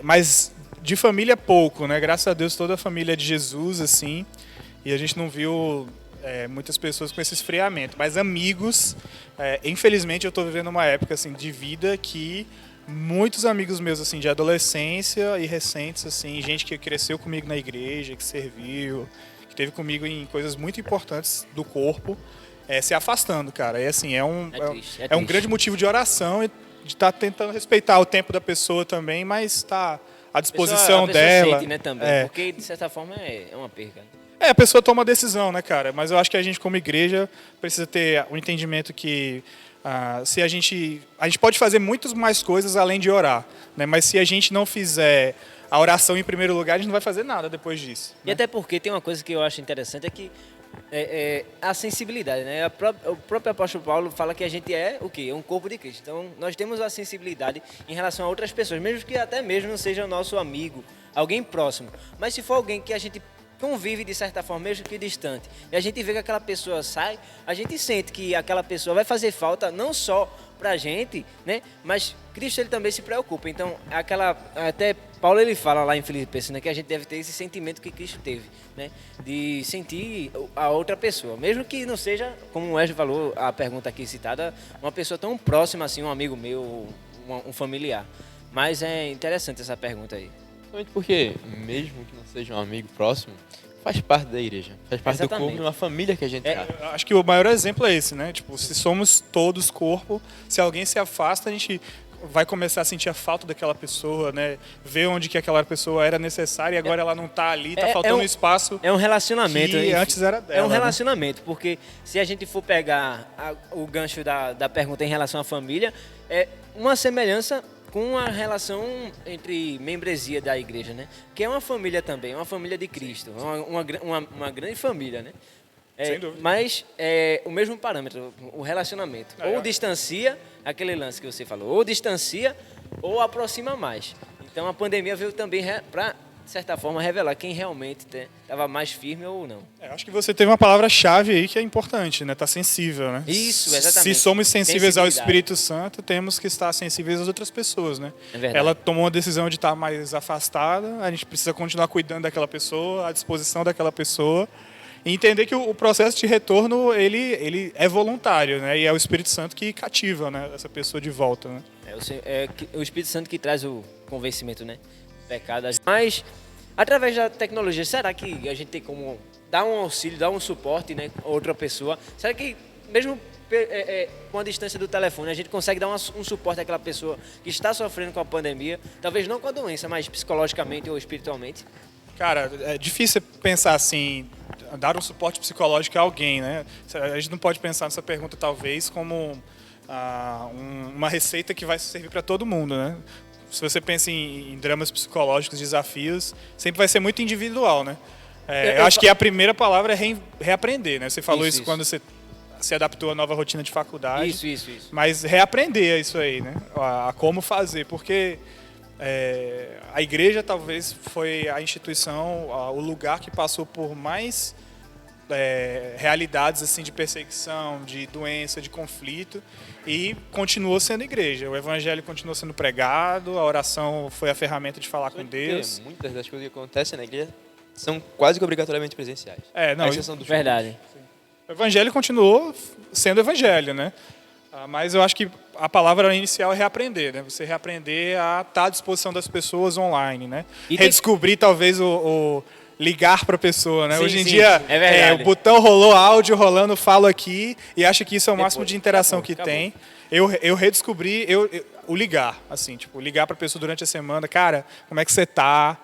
Mas de família pouco, né? Graças a Deus toda a família é de Jesus, assim, e a gente não viu muitas pessoas com esse esfriamento. Mas amigos, infelizmente eu estou vivendo uma época assim de vida que muitos amigos meus assim de adolescência e recentes, assim, gente que cresceu comigo na igreja, que serviu, que esteve comigo em coisas muito importantes do corpo, se afastando, cara. E assim é um grande motivo de oração e de estar tentando respeitar o tempo da pessoa também, mas está à disposição a pessoa dela. Sente, né, também, porque de certa forma é uma perca. A pessoa toma a decisão, né, cara? Mas eu acho que a gente, como igreja, precisa ter o entendimento que se a gente pode fazer muitas mais coisas além de orar, né? Mas se a gente não fizer a oração em primeiro lugar, a gente não vai fazer nada depois disso. E até porque tem uma coisa que eu acho interessante, é que a sensibilidade, né? O próprio apóstolo Paulo fala que a gente é o quê? É um corpo de Cristo. Então, nós temos a sensibilidade em relação a outras pessoas, mesmo que até mesmo não seja nosso amigo, alguém próximo. Mas se for alguém que a gente convive de certa forma, mesmo que distante, e a gente vê que aquela pessoa sai, a gente sente que aquela pessoa vai fazer falta não só pra gente, né? Mas Cristo, ele também se preocupa. Então, até Paulo, ele fala lá em Filipenses, né, que a gente deve ter esse sentimento que Cristo teve, né? De sentir a outra pessoa, mesmo que não seja, como o Wesley falou, a pergunta aqui citada, uma pessoa tão próxima assim, um amigo meu, um familiar. Mas é interessante essa pergunta aí. Principalmente porque, mesmo que não seja um amigo próximo, faz parte da igreja, faz parte do corpo, de uma família que a gente é. Acho que o maior exemplo é esse, né? Tipo, se somos todos corpo, se alguém se afasta, a gente vai começar a sentir a falta daquela pessoa, né? Ver onde que aquela pessoa era necessária e agora ela não está ali, está faltando espaço. É um relacionamento. Que antes era dela. É um relacionamento, porque se a gente for pegar o gancho da pergunta em relação à família, é uma semelhança com a relação entre membresia da igreja, né? Que é uma família também, uma família de Cristo, uma grande família, né? Sem dúvida. Mas o mesmo parâmetro, o relacionamento. Ou distancia, aquele lance que você falou, ou distancia ou aproxima mais. Então a pandemia veio também para, de certa forma, revelar quem realmente estava mais firme ou não. Acho que você teve uma palavra-chave aí que é importante, né? Tá sensível, né? Isso, exatamente. Se somos sensíveis ao Espírito Santo, temos que estar sensíveis às outras pessoas, né? É verdade. Ela tomou a decisão de estar mais afastada, a gente precisa continuar cuidando daquela pessoa, à disposição daquela pessoa, e entender que o processo de retorno, ele é voluntário, né? E é o Espírito Santo que cativa, né, essa pessoa de volta, né? É o Espírito Santo que traz o convencimento, né? Pecado. Mas, através da tecnologia, será que a gente tem como dar um auxílio, dar um suporte, né, a outra pessoa? Será que, mesmo com a distância do telefone, a gente consegue dar um suporte àquela pessoa que está sofrendo com a pandemia? Talvez não com a doença, mas psicologicamente ou espiritualmente? Cara, é difícil pensar assim, dar um suporte psicológico a alguém, né? A gente não pode pensar nessa pergunta, talvez, como uma receita que vai servir para todo mundo, né? Se você pensa em dramas psicológicos, desafios, sempre vai ser muito individual, né? Eu acho que a primeira palavra é reaprender, né? Você falou isso quando você se adaptou à nova rotina de faculdade. Isso. Mas reaprender isso aí, né? A como fazer, porque a igreja talvez foi a instituição, o lugar que passou por mais realidades assim de perseguição, de doença, de conflito, e continuou sendo igreja. O evangelho continuou sendo pregado, a oração foi a ferramenta de falar com Deus. Muitas das coisas que acontecem na igreja são quase que obrigatoriamente presenciais. Não, a exceção do verdade. O evangelho continuou sendo evangelho, né? Mas eu acho que a palavra inicial é reaprender, né? Você reaprender a estar à disposição das pessoas online, né? Redescobrir talvez o ligar para a pessoa, né? Sim, hoje em dia, o botão rolou, áudio rolando, falo aqui, e acho que isso é o máximo de interação que tem. Eu redescobri o ligar, assim, tipo, ligar para a pessoa durante a semana, cara, como é que você tá?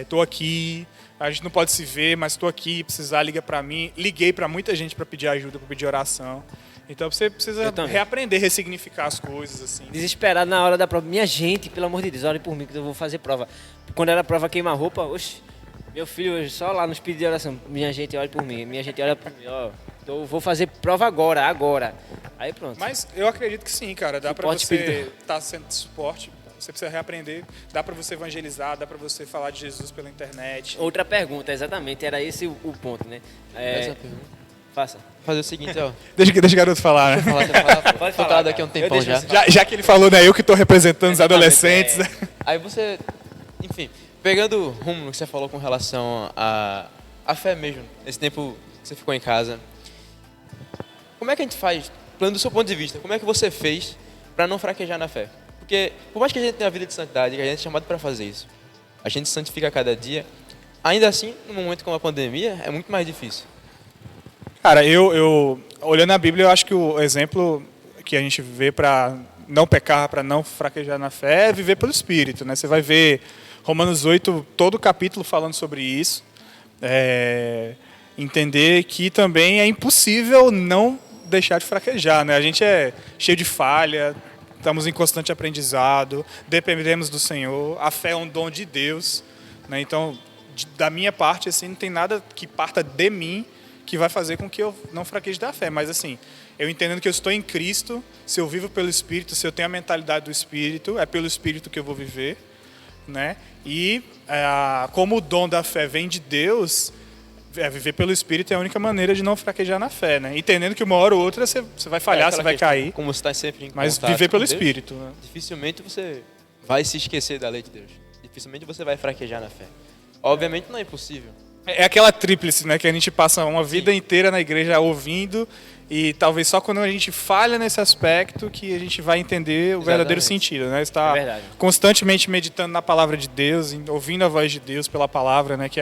Tô aqui, a gente não pode se ver, mas tô aqui, precisar, liga para mim. Liguei para muita gente para pedir ajuda, para pedir oração. Então você precisa reaprender, ressignificar as coisas, assim. Desesperado na hora da prova. Minha gente, pelo amor de Deus, olhe por mim que eu vou fazer prova. Quando era prova queima-roupa, oxe, meu filho hoje só lá nos pedidos de oração. Minha gente, olhe por mim, minha gente, olha por mim, ó. Eu vou fazer prova agora. Aí pronto. Mas eu acredito que sim, cara. Dá para você estar sendo de suporte. Você precisa reaprender. Dá para você evangelizar, dá para você falar de Jesus pela internet. Outra pergunta, exatamente. Era esse o ponto, né? Essa pergunta. Faça. Fazer o seguinte, ó. Deixa o garoto falar, né? Pode falar daqui a um tempão já. Já que ele falou, né? Eu que estou representando os adolescentes. Aí você, enfim, pegando o rumo que você falou com relação à fé mesmo, nesse tempo que você ficou em casa, como é que a gente faz, do seu ponto de vista, como é que você fez para não fraquejar na fé? Porque, por mais que a gente tenha a vida de santidade, que a gente é chamado para fazer isso, a gente santifica a cada dia, ainda assim, num momento como a pandemia, é muito mais difícil. Cara, eu olhando a Bíblia, eu acho que o exemplo que a gente vê para não pecar, para não fraquejar na fé, é viver pelo Espírito, né? Você vai ver Romanos 8, todo o capítulo falando sobre isso. Entender que também é impossível não deixar de fraquejar, né? A gente é cheio de falha, estamos em constante aprendizado, dependemos do Senhor, a fé é um dom de Deus, né? Então, da minha parte, assim, não tem nada que parta de mim que vai fazer com que eu não fraqueje da fé. Mas, assim, eu entendendo que eu estou em Cristo, se eu vivo pelo Espírito, se eu tenho a mentalidade do Espírito, é pelo Espírito que eu vou viver, né? E como o dom da fé vem de Deus, viver pelo Espírito é a única maneira de não fraquejar na fé, né? Entendendo que uma hora ou outra você vai falhar, você vai cair. Como você está sempre em mas viver pelo Espírito, né? Dificilmente você vai se esquecer da lei de Deus. Dificilmente você vai fraquejar na fé. Obviamente não é impossível. É aquela tríplice, né? Que a gente passa uma vida inteira na igreja ouvindo, e talvez só quando a gente falha nesse aspecto que a gente vai entender o verdadeiro sentido, né? Está constantemente meditando na palavra de Deus, ouvindo a voz de Deus pela palavra, né? Que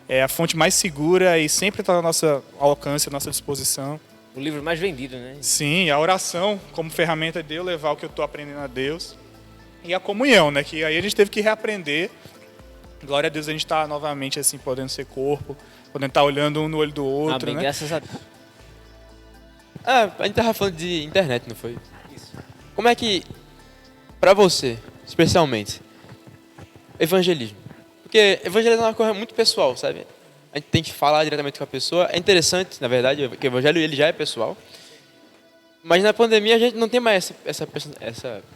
é a fonte mais segura e sempre está ao nosso alcance, à nossa disposição. O livro mais vendido, né? Sim, a oração como ferramenta de eu levar o que eu estou aprendendo a Deus. E a comunhão, né? Que aí a gente teve que reaprender. Glória a Deus, a gente está novamente assim, podendo ser corpo, podendo estar olhando um no olho do outro. Amém, né? Graças a Deus. A gente estava falando de internet, não foi? Isso. Como é que, para você, especialmente, evangelismo? Porque evangelismo é uma coisa muito pessoal, sabe? A gente tem que falar diretamente com a pessoa. É interessante, na verdade, porque o evangelho ele já é pessoal. Mas na pandemia a gente não tem mais essa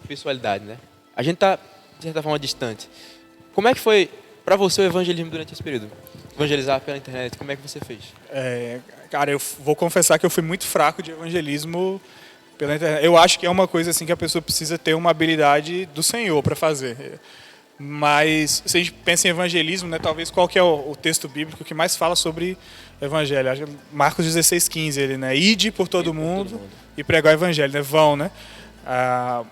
pessoalidade, né? A gente está, de certa forma, distante. Como é que foi para você o evangelismo durante esse período? Evangelizar pela internet, como é que você fez? Cara, eu vou confessar que eu fui muito fraco de evangelismo pela internet. Eu acho que é uma coisa assim que a pessoa precisa ter uma habilidade do Senhor para fazer. Mas se a gente pensa em evangelismo, né, talvez qual que é o texto bíblico que mais fala sobre evangelho? Acho que Marcos 16:15, ele, né? Ide por todo mundo e pregar o evangelho, né? Vão, né?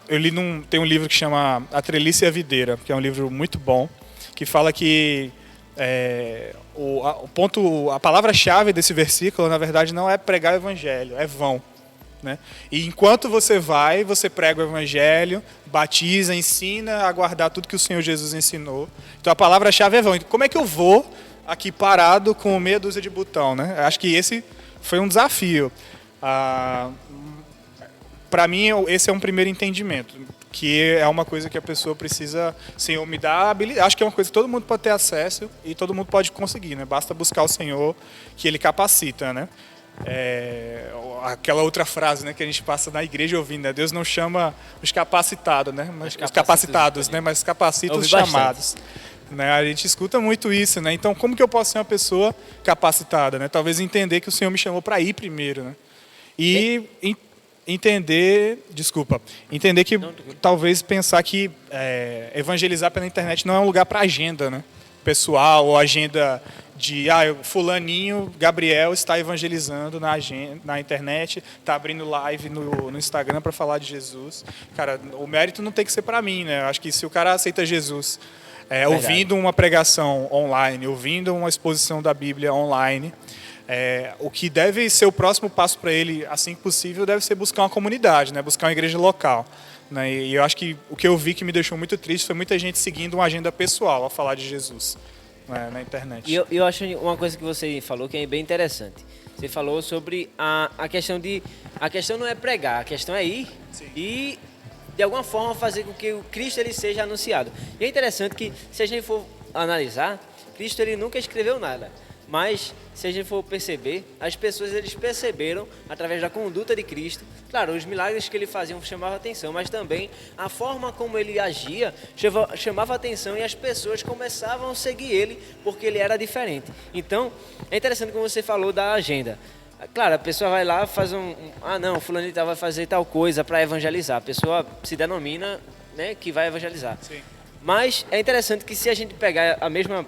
Eu li tem um livro que chama A Treliça e a Videira, que é um livro muito bom, que fala que a palavra-chave desse versículo, na verdade, não é pregar o evangelho, é vão. né? E enquanto você vai, você prega o evangelho, batiza, ensina a guardar tudo que o Senhor Jesus ensinou. Então a palavra-chave é vão. Como é que eu vou aqui parado com meia dúzia de botão, né? Acho que esse foi um desafio. Para mim, esse é um primeiro entendimento, que é uma coisa que a pessoa precisa, Senhor, me dá habilidade. Acho que é uma coisa que todo mundo pode ter acesso e todo mundo pode conseguir, né? Basta buscar o Senhor, que Ele capacita, né? Aquela outra frase, né, que a gente passa na igreja ouvindo, né? Deus não chama os capacitados, né? Mas os capacitados, né? Mas capacita os chamados. Né? A gente escuta muito isso, né? Então, como que eu posso ser uma pessoa capacitada, né? Talvez entender que o Senhor me chamou para ir primeiro, né? E entender que talvez pensar que evangelizar pela internet não é um lugar para agenda, né? Pessoal, ou agenda de fulaninho, Gabriel está evangelizando na internet, está abrindo live no Instagram para falar de Jesus. Cara, o mérito não tem que ser para mim, né? Eu acho que se o cara aceita Jesus ouvindo uma pregação online, ouvindo uma exposição da Bíblia online, o que deve ser o próximo passo para ele, assim que possível, deve ser buscar uma comunidade, né? Buscar uma igreja local. Né? E eu acho que o que eu vi que me deixou muito triste foi muita gente seguindo uma agenda pessoal ao falar de Jesus, né? Na internet. E eu acho uma coisa que você falou que é bem interessante. Você falou sobre a questão de... A questão não é pregar, a questão é ir. Sim. E, de alguma forma, fazer com que o Cristo ele seja anunciado. E é interessante que, se a gente for analisar, Cristo ele nunca escreveu nada. Mas, se a gente for perceber, as pessoas eles perceberam, através da conduta de Cristo, claro, os milagres que ele fazia chamavam atenção, mas também a forma como ele agia chamava atenção e as pessoas começavam a seguir ele porque ele era diferente. Então, é interessante como você falou da agenda. Claro, a pessoa vai lá, faz fulano vai fazer tal coisa para evangelizar. A pessoa se denomina, né, que vai evangelizar. Sim. Mas é interessante que se a gente pegar a mesma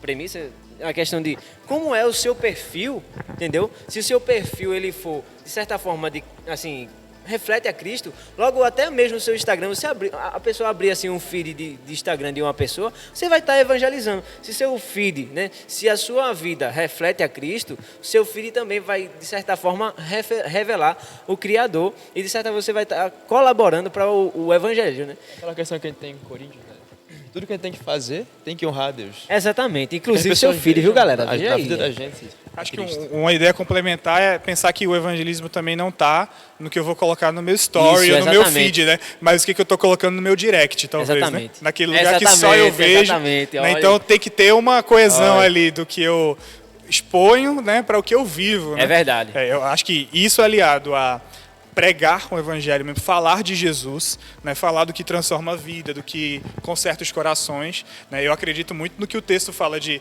premissa, a questão de como é o seu perfil, entendeu? Se o seu perfil ele for, de certa forma, reflete a Cristo, logo até mesmo no seu Instagram, a pessoa abrir assim um feed de Instagram de uma pessoa, você vai estar evangelizando. Se seu feed, né, se a sua vida reflete a Cristo, seu feed também vai, de certa forma, revelar o Criador e, de certa forma, você vai estar colaborando para o evangelho, né? Aquela questão que a gente tem em Coríntios, né? Tudo que a gente tem que fazer, tem que honrar a Deus. Exatamente. Inclusive seu filho, viu, galera? A vida da gente. Acho que uma ideia complementar é pensar que o evangelismo também não está no que eu vou colocar no meu story ou no meu feed, né? Mas o que eu estou colocando no meu direct, talvez, né? Naquele lugar que só eu vejo. Né? Então tem que ter uma coesão ali do que eu exponho, né, para o que eu vivo. Né? É verdade. Eu acho que isso aliado a pregar o evangelho, mesmo falar de Jesus, né, falar do que transforma a vida, do que conserta os corações, né, eu acredito muito no que o texto fala de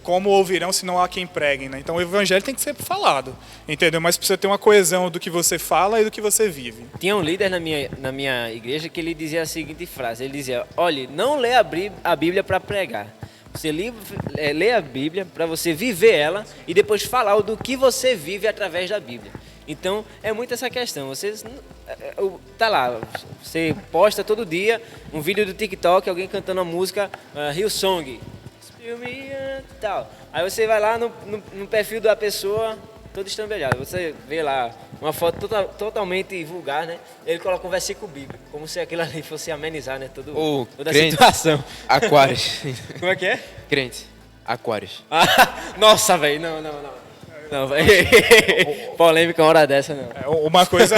como ouvirão se não há quem pregue, né? Então o evangelho tem que ser falado, entendeu? Mas precisa ter uma coesão do que você fala e do que você vive. Tinha um líder na minha igreja que ele dizia a seguinte frase, ele dizia: olhe, não lê a Bíblia para pregar. Você lê a Bíblia para você viver ela e depois falar do que você vive através da Bíblia. Então, é muito essa questão. Você tá lá, você posta todo dia um vídeo do TikTok, alguém cantando a música Hillsong, tal. Aí você vai lá no perfil da pessoa, todo estrambelhado. Você vê lá uma foto totalmente vulgar, né? Ele coloca um versículo bíblico, como se aquilo ali fosse amenizar, né? Toda a situação. Aquários. Como é que é? Crente. Aquários. Nossa, velho, não. Não, polêmica uma hora dessa, não. Uma coisa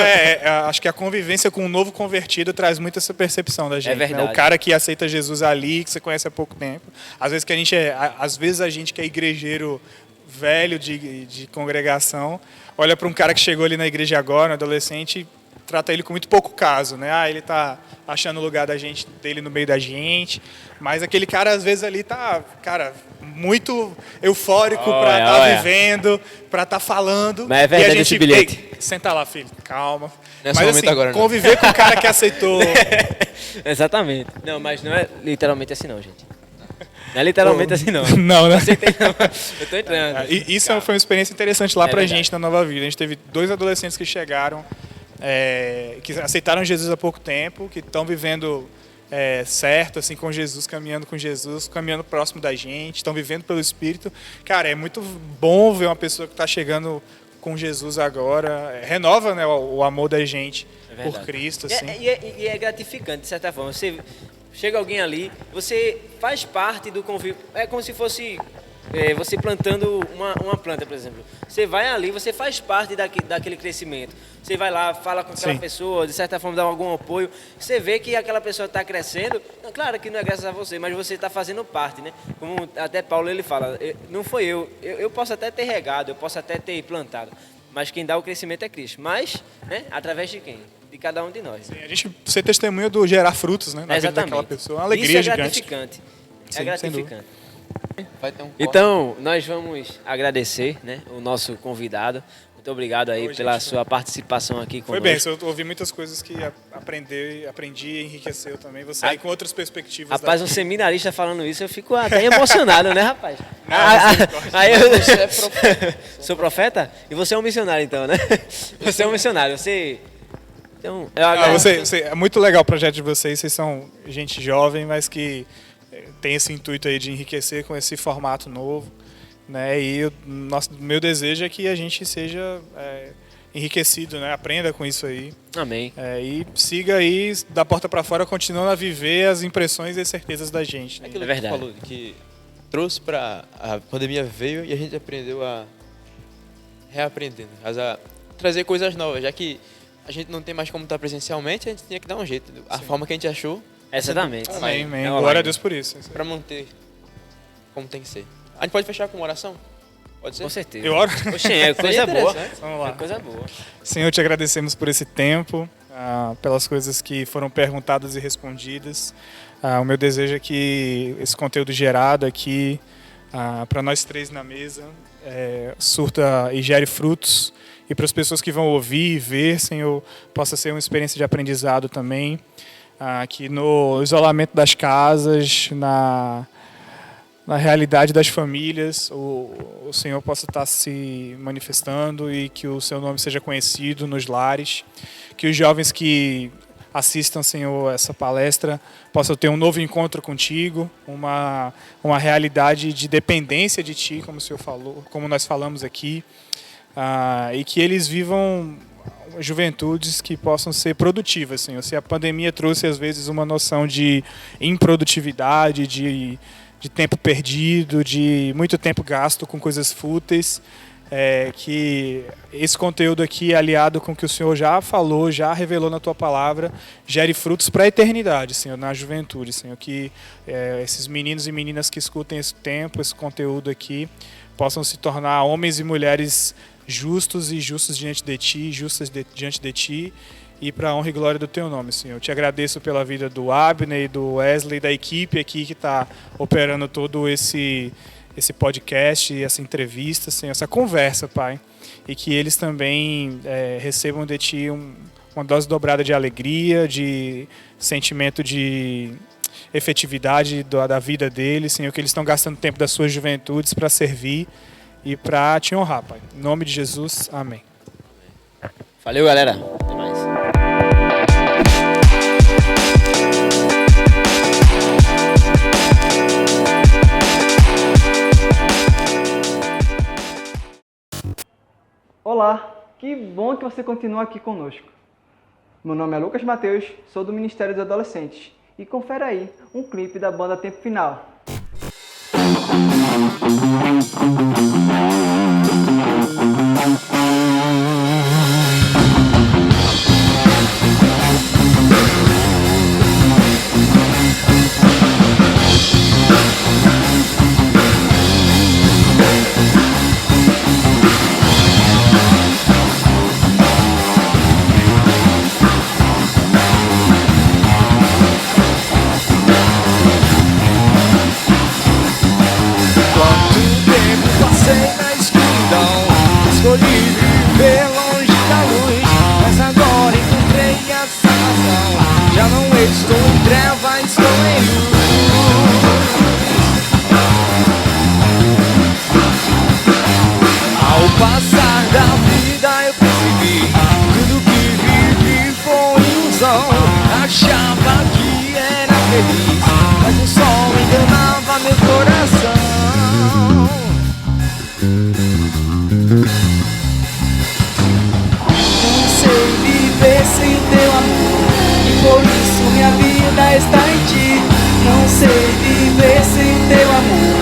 acho que a convivência com um novo convertido traz muito essa percepção da gente. É verdade. Né? O cara que aceita Jesus ali, que você conhece há pouco tempo. Às vezes a gente que é igrejeiro velho de congregação, olha para um cara que chegou ali na igreja agora, um adolescente, trata ele com muito pouco caso, né? Ele tá achando o lugar dele no meio da gente, mas aquele cara às vezes ali tá, cara, muito eufórico para estar vivendo, para estar falando. Mas é verdade, e a gente, esse bilhete. Senta lá, filho, calma. Nesse mas assim, agora, conviver com o cara que aceitou. Exatamente. Não, mas não é literalmente assim não, gente. Não é literalmente assim não. Não, né? Eu tô entrando. Isso foi uma experiência interessante lá pra gente na Nova Vida. A gente teve 2 adolescentes que chegaram, que aceitaram Jesus há pouco tempo, que estão vivendo certo, assim, com Jesus, caminhando próximo da gente, estão vivendo pelo Espírito. Cara, é muito bom ver uma pessoa que está chegando com Jesus agora, renova, né, o amor da gente por Cristo. Assim. E é gratificante, de certa forma. Você chega alguém ali, você faz parte do convívio. É como se fosse você plantando uma planta, por exemplo. Você vai ali, você faz parte daquele crescimento. Você vai lá, fala com aquela pessoa, de certa forma dá algum apoio. Você vê que aquela pessoa está crescendo. Claro que não é graças a você, mas você está fazendo parte, né? Como até Paulo ele fala, não foi eu. Eu posso até ter regado, eu posso até ter plantado, mas quem dá o crescimento é Cristo. Mas, né, através de quem? De cada um de nós. Sim, a gente ser testemunha do gerar frutos, né, na vida daquela pessoa. É uma alegria gigante. Gratificante. É gratificante. Vai ter então, nós vamos agradecer, né, o nosso convidado. Muito obrigado aí pela sua participação aqui conosco. Foi bem, eu ouvi muitas coisas que aprendi e enriqueceu também. Você aí com outras perspectivas. Rapaz, um seminarista falando isso, eu fico até emocionado, né, rapaz? Você é profeta. Sou profeta? E você é um missionário, então, né? Você é um missionário, Então, é muito legal o projeto de vocês são gente jovem, mas que tem esse intuito aí de enriquecer com esse formato novo, né? E o meu desejo é que a gente seja enriquecido, né? Aprenda com isso aí. Amém. E siga aí da porta para fora, continuando a viver as impressões e as certezas da gente. Né? Aquilo que você falou, que trouxe para a pandemia veio e a gente aprendeu a reaprender, a trazer coisas novas, já que a gente não tem mais como estar presencialmente, a gente tinha que dar um jeito. A forma que a gente achou. Exatamente. Amém. Glória a Deus por isso. Para manter como tem que ser. A gente pode fechar com uma oração? Pode ser? Com certeza. Eu oro? Oxe, é coisa boa. Vamos lá. É coisa boa. Senhor, te agradecemos por esse tempo, pelas coisas que foram perguntadas e respondidas. O meu desejo é que esse conteúdo gerado aqui, para nós três na mesa, surta e gere frutos. E para as pessoas que vão ouvir e ver, Senhor, possa ser uma experiência de aprendizado também. Que no isolamento das casas, na realidade das famílias, o Senhor possa estar se manifestando e que o seu nome seja conhecido nos lares. Que os jovens que assistam, Senhor, essa palestra possam ter um novo encontro contigo, uma realidade de dependência de Ti, como o Senhor falou, como nós falamos aqui. E que eles vivam juventudes que possam ser produtivas, Senhor. Se a pandemia trouxe, às vezes, uma noção de improdutividade, de tempo perdido, de muito tempo gasto com coisas fúteis, que esse conteúdo aqui, aliado com o que o Senhor já falou, já revelou na Tua Palavra, gere frutos para a eternidade, Senhor, na juventude, Senhor. Que esses meninos e meninas que escutem esse tempo, esse conteúdo aqui, possam se tornar homens e mulheres justos e justos diante de Ti, diante de Ti, e para a honra e glória do Teu nome, Senhor. Eu te agradeço pela vida do Abner e do Wesley, da equipe aqui que está operando todo esse podcast, essa entrevista, Senhor, essa conversa, Pai. E que eles também recebam de Ti uma dose dobrada de alegria, de sentimento de efetividade da vida deles, Senhor, que eles estão gastando tempo das suas juventudes para servir e para Te honrar, Pai. Em nome de Jesus, amém. Valeu, galera. Até mais. Olá, que bom que você continua aqui conosco. Meu nome é Lucas Mateus, sou do Ministério dos Adolescentes e confere aí um clipe da banda Tempo Final. Escolhi viver longe da luz, mas agora encontrei a salvação. Já não estou em trevas, estou em luz. Ao passar da vida eu percebi tudo que vivi foi ilusão. Achava que era feliz, mas o sol enganava meu coração. está em ti. Não sei viver sem teu amor.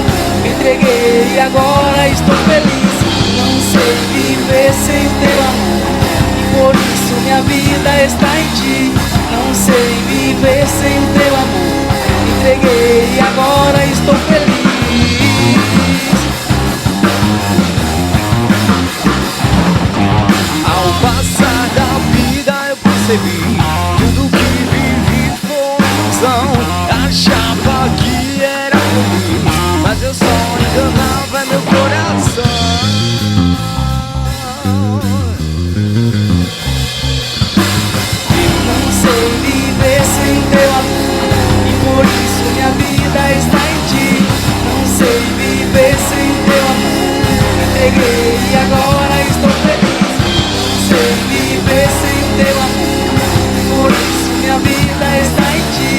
Me entreguei e agora estou feliz. Não sei viver sem teu amor, e por isso minha vida está em ti. Não sei viver sem teu amor. Me entreguei e agora estou feliz. Ao passar da vida eu percebi tudo que vivi foi ilusão. Achava que era feliz, mas eu só enganava meu coração. Eu não sei viver sem teu amor, e por isso minha vida está em ti. Não sei viver sem teu amor. Me entreguei e agora estou feliz. Não sei viver sem teu amor, por isso minha vida está em ti.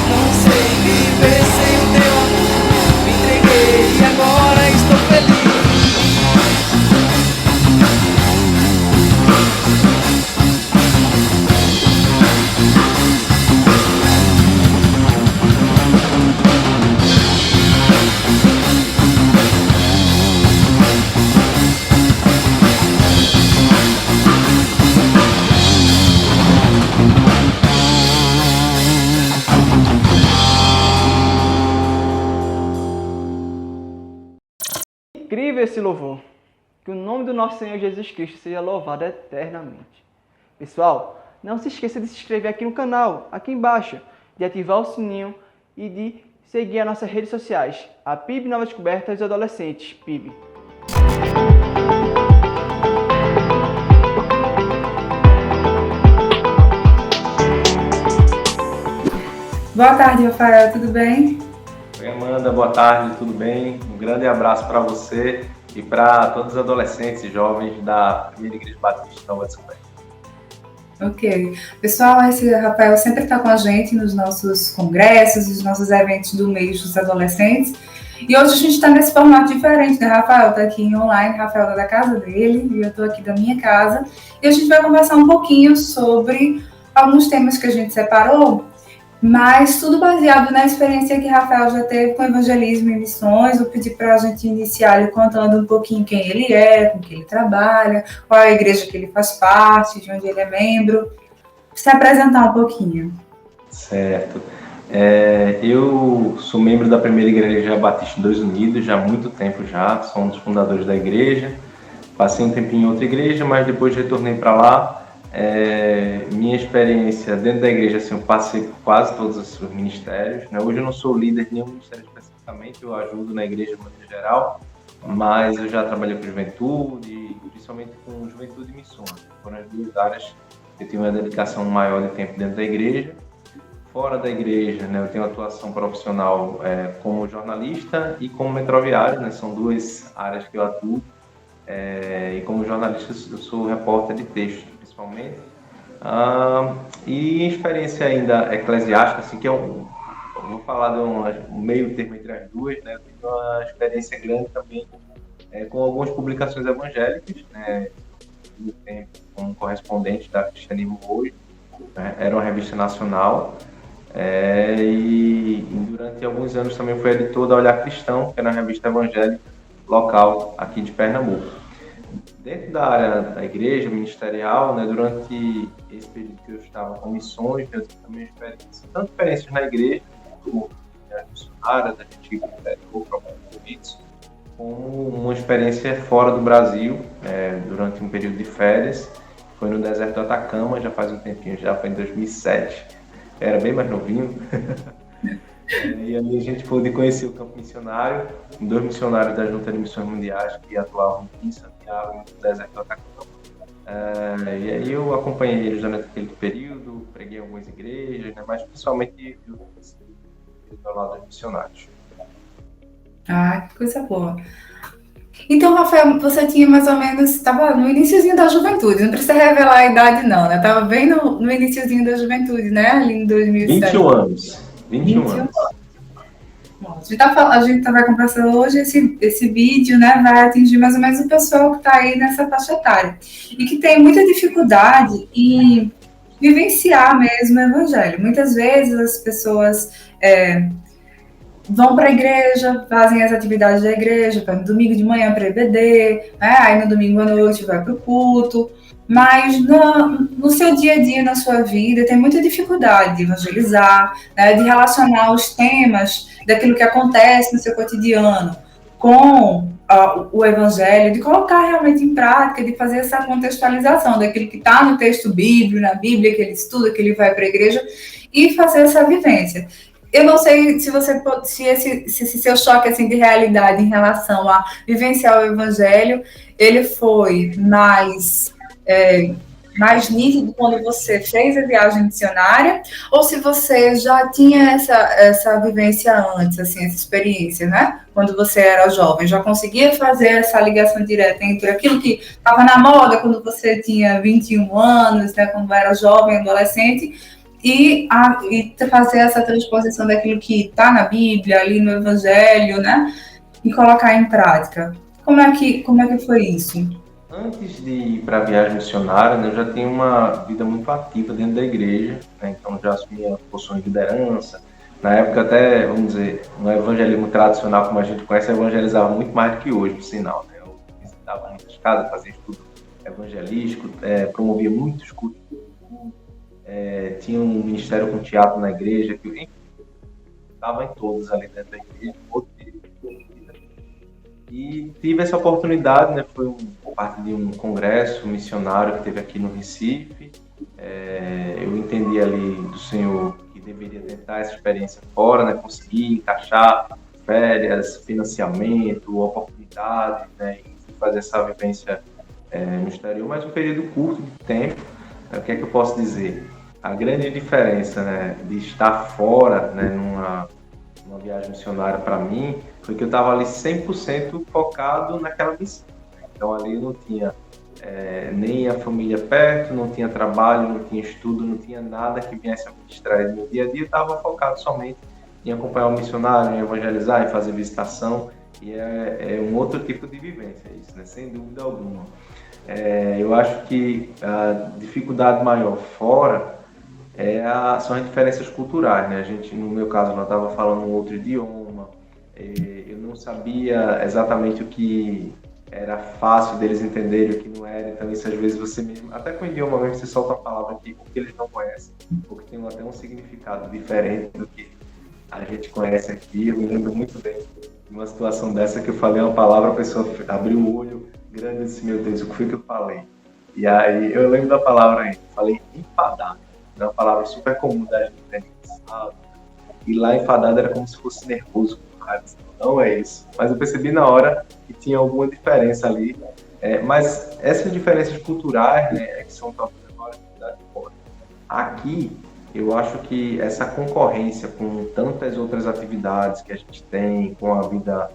Não sei viver sem teu amor. Me entreguei e agora estou feliz. Incrível esse louvor. Que o nome do nosso Senhor Jesus Cristo seja louvado eternamente. Pessoal, não se esqueça de se inscrever aqui no canal, aqui embaixo, de ativar o sininho e de seguir as nossas redes sociais, a PIB Nova Descoberta dos Adolescentes, PIB. Boa tarde, Rafael, tudo bem? Oi, Amanda, boa tarde, tudo bem? Um grande abraço para você e para todos os adolescentes e jovens da Primeira Igreja Batista Nova Descoberta. Ok. Pessoal, esse Rafael sempre está com a gente nos nossos congressos, nos nossos eventos do mês dos adolescentes. E hoje a gente está nesse formato diferente, né? Rafael está aqui online, Rafael está da casa dele e eu estou aqui da minha casa. E a gente vai conversar um pouquinho sobre alguns temas que a gente separou, mas tudo baseado na experiência que Rafael já teve com evangelismo e missões. Vou pedir para a gente iniciar ele contando um pouquinho quem ele é, com quem ele trabalha, qual é a igreja que ele faz parte, de onde ele é membro. Se apresentar um pouquinho. Certo. Eu sou membro da Primeira Igreja Batista dos Unidos já há muito tempo já, sou um dos fundadores da igreja. Passei um tempinho em outra igreja, mas depois retornei para lá. Minha experiência dentro da igreja, assim, eu passei por quase todos os seus ministérios, né? Hoje eu não sou líder de nenhum ministério especificamente, eu ajudo na igreja de maneira geral, mas eu já trabalhei com juventude, principalmente com juventude e missões. Foram as duas áreas que eu tive uma dedicação maior de tempo dentro da igreja. Fora da igreja, né, eu tenho atuação profissional como jornalista e como metroviário, né? São duas áreas que eu atuo. E como jornalista eu sou repórter de texto, principalmente. E experiência ainda eclesiástica, assim, que eu vou falar de um meio termo entre as duas, né? Eu tenho uma experiência grande também com algumas publicações evangélicas, né? No tempo como correspondente da Cristianismo Hoje, né? Era uma revista nacional. E durante alguns anos também fui editor da Olhar Cristão, que era uma revista evangélica local aqui de Pernambuco. Dentro da área da igreja ministerial, né, durante esse período que eu estava com missões, eu tive também tanto experiências na igreja, como missionária, da gente pregou para alguns convites, como uma experiência fora do Brasil, durante um período de férias. Foi no deserto do Atacama, já faz um tempinho, já foi em 2007, era bem mais novinho. E ali a gente pôde conhecer o campo missionário, dois missionários da Junta de Missões Mundiais que atuavam em Santiago, no deserto do Atacama. E aí eu acompanhei eles durante aquele período, preguei em algumas igrejas, né, mas principalmente eu do lado dos missionários. Ah, que coisa boa. Então, Rafael, você tinha mais ou menos, estava no iniciozinho da juventude, não precisa revelar a idade não, né? Estava bem no iniciozinho da juventude, né? Ali em 2007. 21 anos. 21 anos. A gente vai conversar hoje, esse vídeo, né, vai atingir mais ou menos o pessoal que está aí nessa faixa etária. E que tem muita dificuldade em vivenciar mesmo o evangelho. Muitas vezes as pessoas vão para a igreja, fazem as atividades da igreja, vai no domingo de manhã para EBD, né? Aí no domingo à noite vai para o culto, mas no seu dia a dia, na sua vida, tem muita dificuldade de evangelizar, né? De relacionar os temas daquilo que acontece no seu cotidiano com o evangelho, de colocar realmente em prática, de fazer essa contextualização daquilo que está no texto bíblico, na Bíblia, que ele estuda, que ele vai para a igreja, e fazer essa vivência. Eu não sei se esse seu choque assim, de realidade em relação a vivenciar o evangelho, ele foi mais nítido quando você fez a viagem missionária, ou se você já tinha essa vivência antes, assim, essa experiência, né? Quando você era jovem, já conseguia fazer essa ligação direta entre aquilo que estava na moda quando você tinha 21 anos, né? Quando era jovem, adolescente, e fazer essa transposição daquilo que está na Bíblia, ali no Evangelho, né? E colocar em prática. Como é que foi isso? Antes de ir para a viagem missionária, né, eu já tinha uma vida muito ativa dentro da igreja, né, então já assumia posições de liderança. Na época até, vamos dizer, no evangelismo tradicional, como a gente conhece, eu evangelizava muito mais do que hoje, por sinal. Né? Eu visitava muitas casas, fazia estudo evangelístico, promovia muitos cultos. Tinha um ministério com teatro na igreja, que estava em todos ali dentro da igreja, e tive essa oportunidade, né, foi parte de um congresso missionário que teve aqui no Recife. Eu entendi ali do Senhor que deveria tentar essa experiência fora, né, conseguir encaixar férias, financiamento, oportunidade, né, e fazer essa vivência no exterior, mas um período curto de tempo. O que é que eu posso dizer? A grande diferença, né, de estar fora, né, numa viagem missionária para mim, foi que eu estava ali 100% focado naquela missão. Então ali eu não tinha nem a família perto, não tinha trabalho, não tinha estudo, não tinha nada que viesse a me distrair no meu dia a dia. Eu estava focado somente em acompanhar o missionário, em evangelizar, em fazer visitação, e é um outro tipo de vivência isso, né? Sem dúvida alguma. Eu acho que a dificuldade maior fora são as diferenças culturais, né? A gente, no meu caso, ela estava falando um outro idioma, eu não sabia exatamente o que era fácil deles entenderem, o que não era, então isso às vezes você mesmo, até com o idioma mesmo, você solta uma palavra aqui que eles não conhecem, porque tem até um significado diferente do que a gente conhece aqui. Eu me lembro muito bem de uma situação dessa que eu falei uma palavra, a pessoa abriu o olho grande e disse, meu Deus, o que foi que eu falei? E aí eu lembro da palavra ainda, falei enfadado. É uma palavra super comum da gente, né? E lá enfadado era como se fosse nervoso. Não é isso. Mas eu percebi na hora que tinha alguma diferença ali. Mas essas diferenças culturais, né, que são talvez agora de fora. Aqui, eu acho que essa concorrência com tantas outras atividades que a gente tem, com a vida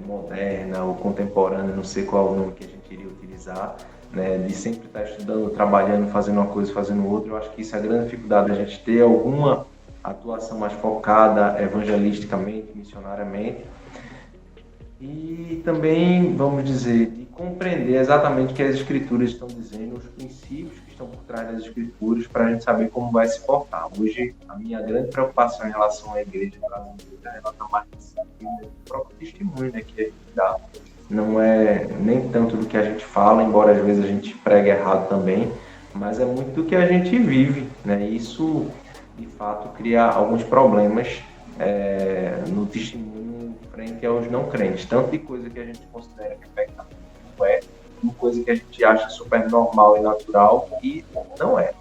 moderna ou contemporânea, não sei qual é o nome que a gente iria utilizar, né, de sempre estar estudando, trabalhando, fazendo uma coisa, fazendo outra. Eu acho que isso é a grande dificuldade, a gente ter alguma atuação mais focada evangelisticamente, missionariamente. E também, vamos dizer, de compreender exatamente o que as escrituras estão dizendo, os princípios que estão por trás das escrituras, para a gente saber como vai se portar. Hoje, a minha grande preocupação em relação à igreja brasileira, ela está mais no próprio testemunho, né, que a gente dá. Não é nem tanto do que a gente fala, embora às vezes a gente pregue errado também, mas é muito do que a gente vive, né? Isso, de fato, cria alguns problemas no testemunho frente aos não crentes, tanto de coisa que a gente considera que é pecado, não é, uma coisa que a gente acha super normal e natural e não é.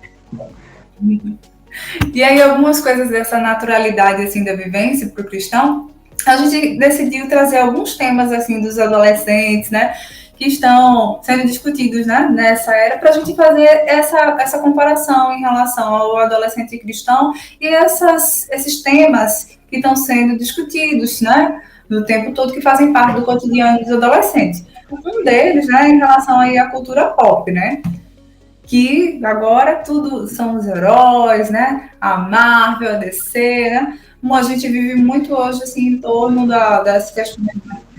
E aí algumas coisas dessa naturalidade assim da vivência para o cristão, a gente decidiu trazer alguns temas assim dos adolescentes, né, que estão sendo discutidos, né, nessa era, para a gente fazer essa comparação em relação ao adolescente cristão e esses temas que estão sendo discutidos, né, no tempo todo, que fazem parte do cotidiano dos adolescentes. Um deles, né, em relação aí à cultura pop, né, que agora tudo são os heróis, né, a Marvel, a DC, né. A gente vive muito hoje assim, em torno das questões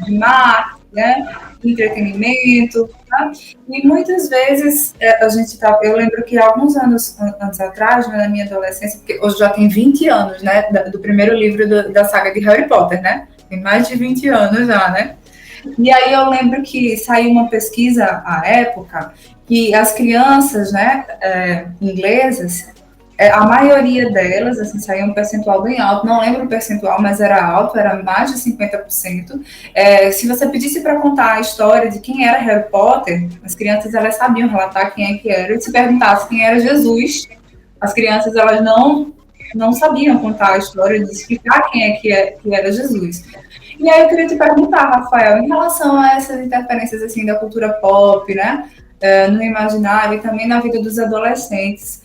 de marketing, né? Entretenimento, tá? E muitas vezes eu lembro que alguns anos antes atrás, né, na minha adolescência, porque hoje já tem 20 anos, né, do primeiro livro da saga de Harry Potter, né? Tem mais de 20 anos já, né? E aí eu lembro que saiu uma pesquisa à época que as crianças, né, inglesas, a maioria delas, assim, saiu um percentual bem alto, não lembro o percentual, mas era alto, era mais de 50%. Se você pedisse para contar a história de quem era Harry Potter, as crianças elas sabiam relatar quem é que era, e se perguntasse quem era Jesus, as crianças elas não sabiam contar a história, de explicar quem é que era Jesus. E aí eu queria te perguntar, Rafael, em relação a essas interferências assim da cultura pop, né, no imaginário e também na vida dos adolescentes,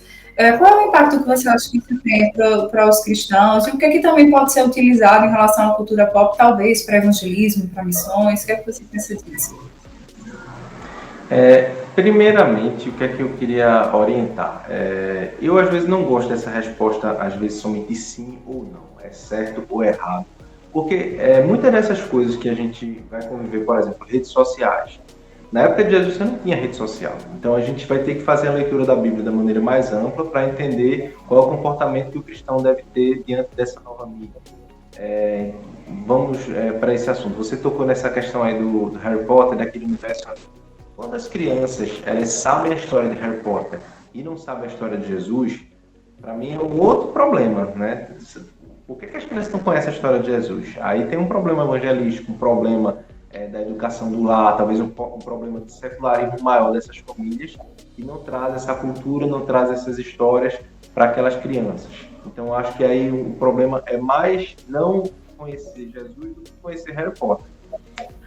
qual é o impacto que você acha que isso tem para os cristãos? E o que é que também pode ser utilizado em relação à cultura pop, talvez para evangelismo, para missões? O que é que você pensa disso? Primeiramente, o que é que eu queria orientar? Eu, às vezes, não gosto dessa resposta, às vezes, somente sim ou não, é certo ou errado. Porque muitas dessas coisas que a gente vai conviver, por exemplo, redes sociais. Na época de Jesus você não tinha rede social. Então a gente vai ter que fazer a leitura da Bíblia da maneira mais ampla para entender qual é o comportamento que o cristão deve ter diante dessa nova mídia. Vamos para esse assunto. Você tocou nessa questão aí do Harry Potter, daquele universo. Quando as crianças sabem a história de Harry Potter e não sabem a história de Jesus, para mim é um outro problema, né? Por que as crianças não conhecem a história de Jesus? Aí tem um problema evangelístico, um problema da educação do lar, talvez um problema de secularismo maior dessas famílias que não traz essa cultura, não traz essas histórias para aquelas crianças. Então acho que aí o problema é mais não conhecer Jesus do que conhecer Harry Potter.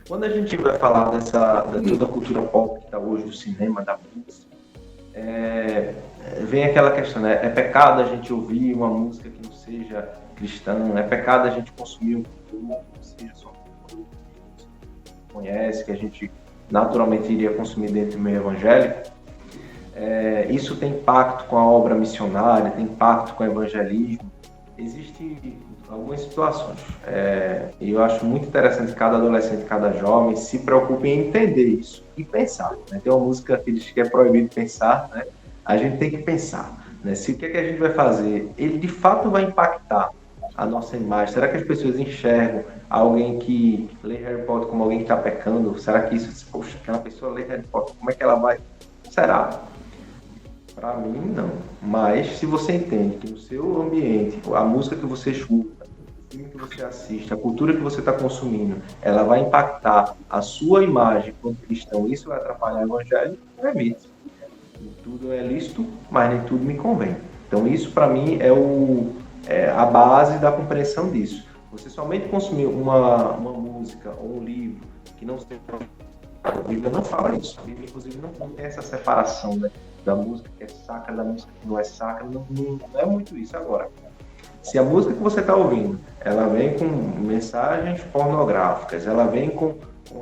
Quando a gente vai falar da cultura pop que está hoje, do cinema, da música, vem aquela questão, né? É pecado a gente ouvir uma música que não seja cristã, é pecado a gente consumir um produto que não seja só conhece, que a gente naturalmente iria consumir dentro do meio evangélico. Isso tem impacto com a obra missionária, tem impacto com o evangelismo. Existem algumas situações. E eu acho muito interessante que cada adolescente, cada jovem se preocupe em entender isso e pensar. Né? Tem uma música que diz que é proibido pensar, né? A gente tem que pensar. Né? Se o que a gente vai fazer, ele de fato vai impactar a nossa imagem. Será que as pessoas enxergam alguém que lê Harry Potter como alguém que está pecando? Será que isso, poxa, aquela pessoa lê Harry Potter, como é que ela vai? Será? Para mim, não. Mas se você entende que no seu ambiente, a música que você escuta, o filme que você assiste, a cultura que você está consumindo, ela vai impactar a sua imagem como cristão, isso vai atrapalhar o evangelho, permite. Tudo é lícito, mas nem tudo me convém. Então isso para mim é a base da compreensão disso. Você somente consumir uma música ou um livro que não seja... A Bíblia não fala isso. A Bíblia, inclusive, não tem essa separação, né, da música que é sacra, da música que não é sacra. Não é muito isso. Agora, se a música que você está ouvindo, ela vem com mensagens pornográficas, ela vem com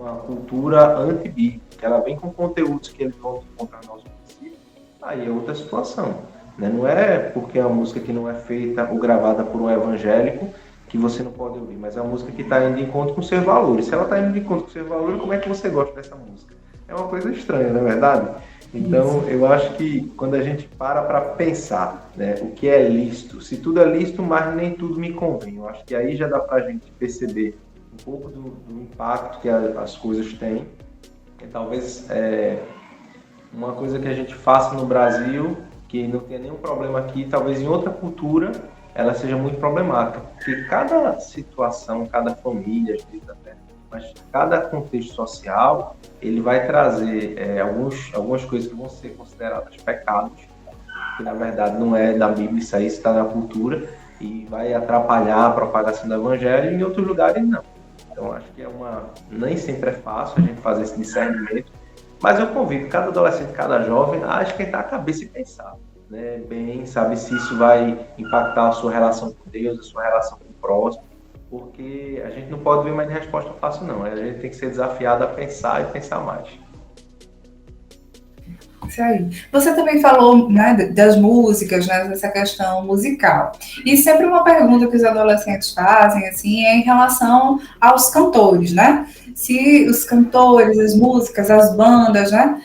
a cultura anti-bíblica, ela vem com conteúdos que eles vão encontrar no nosso princípio, aí é outra situação. Não é porque é uma música que não é feita ou gravada por um evangélico que você não pode ouvir, mas é uma música que está indo de encontro com seus valores. Se ela está indo de encontro com seus valores, como é que você gosta dessa música? É uma coisa estranha, não é verdade? Então, eu acho que quando a gente para pensar, né, o que é lícito, se tudo é lícito, mas nem tudo me convém. Eu acho que aí já dá para a gente perceber um pouco do impacto que as coisas têm. E talvez uma coisa que a gente faça no Brasil, que não tenha nenhum problema aqui, talvez em outra cultura ela seja muito problemática, porque cada situação, cada família, mas cada contexto social, ele vai trazer algumas coisas que vão ser consideradas pecados, que na verdade não é da Bíblia, isso aí está na cultura, e vai atrapalhar a propagação do evangelho, e em outros lugares não. Então acho que nem sempre é fácil a gente fazer esse discernimento, mas eu convido cada adolescente, cada jovem a esquentar a cabeça e pensar, né, bem, sabe, se isso vai impactar a sua relação com Deus, a sua relação com o próximo, porque a gente não pode ver mais de resposta fácil, não. A gente tem que ser desafiado a pensar e pensar mais. Isso aí. Você também falou, né, das músicas, né, dessa questão musical. E sempre uma pergunta que os adolescentes fazem, assim, é em relação aos cantores, né? Se os cantores, as músicas, as bandas, né?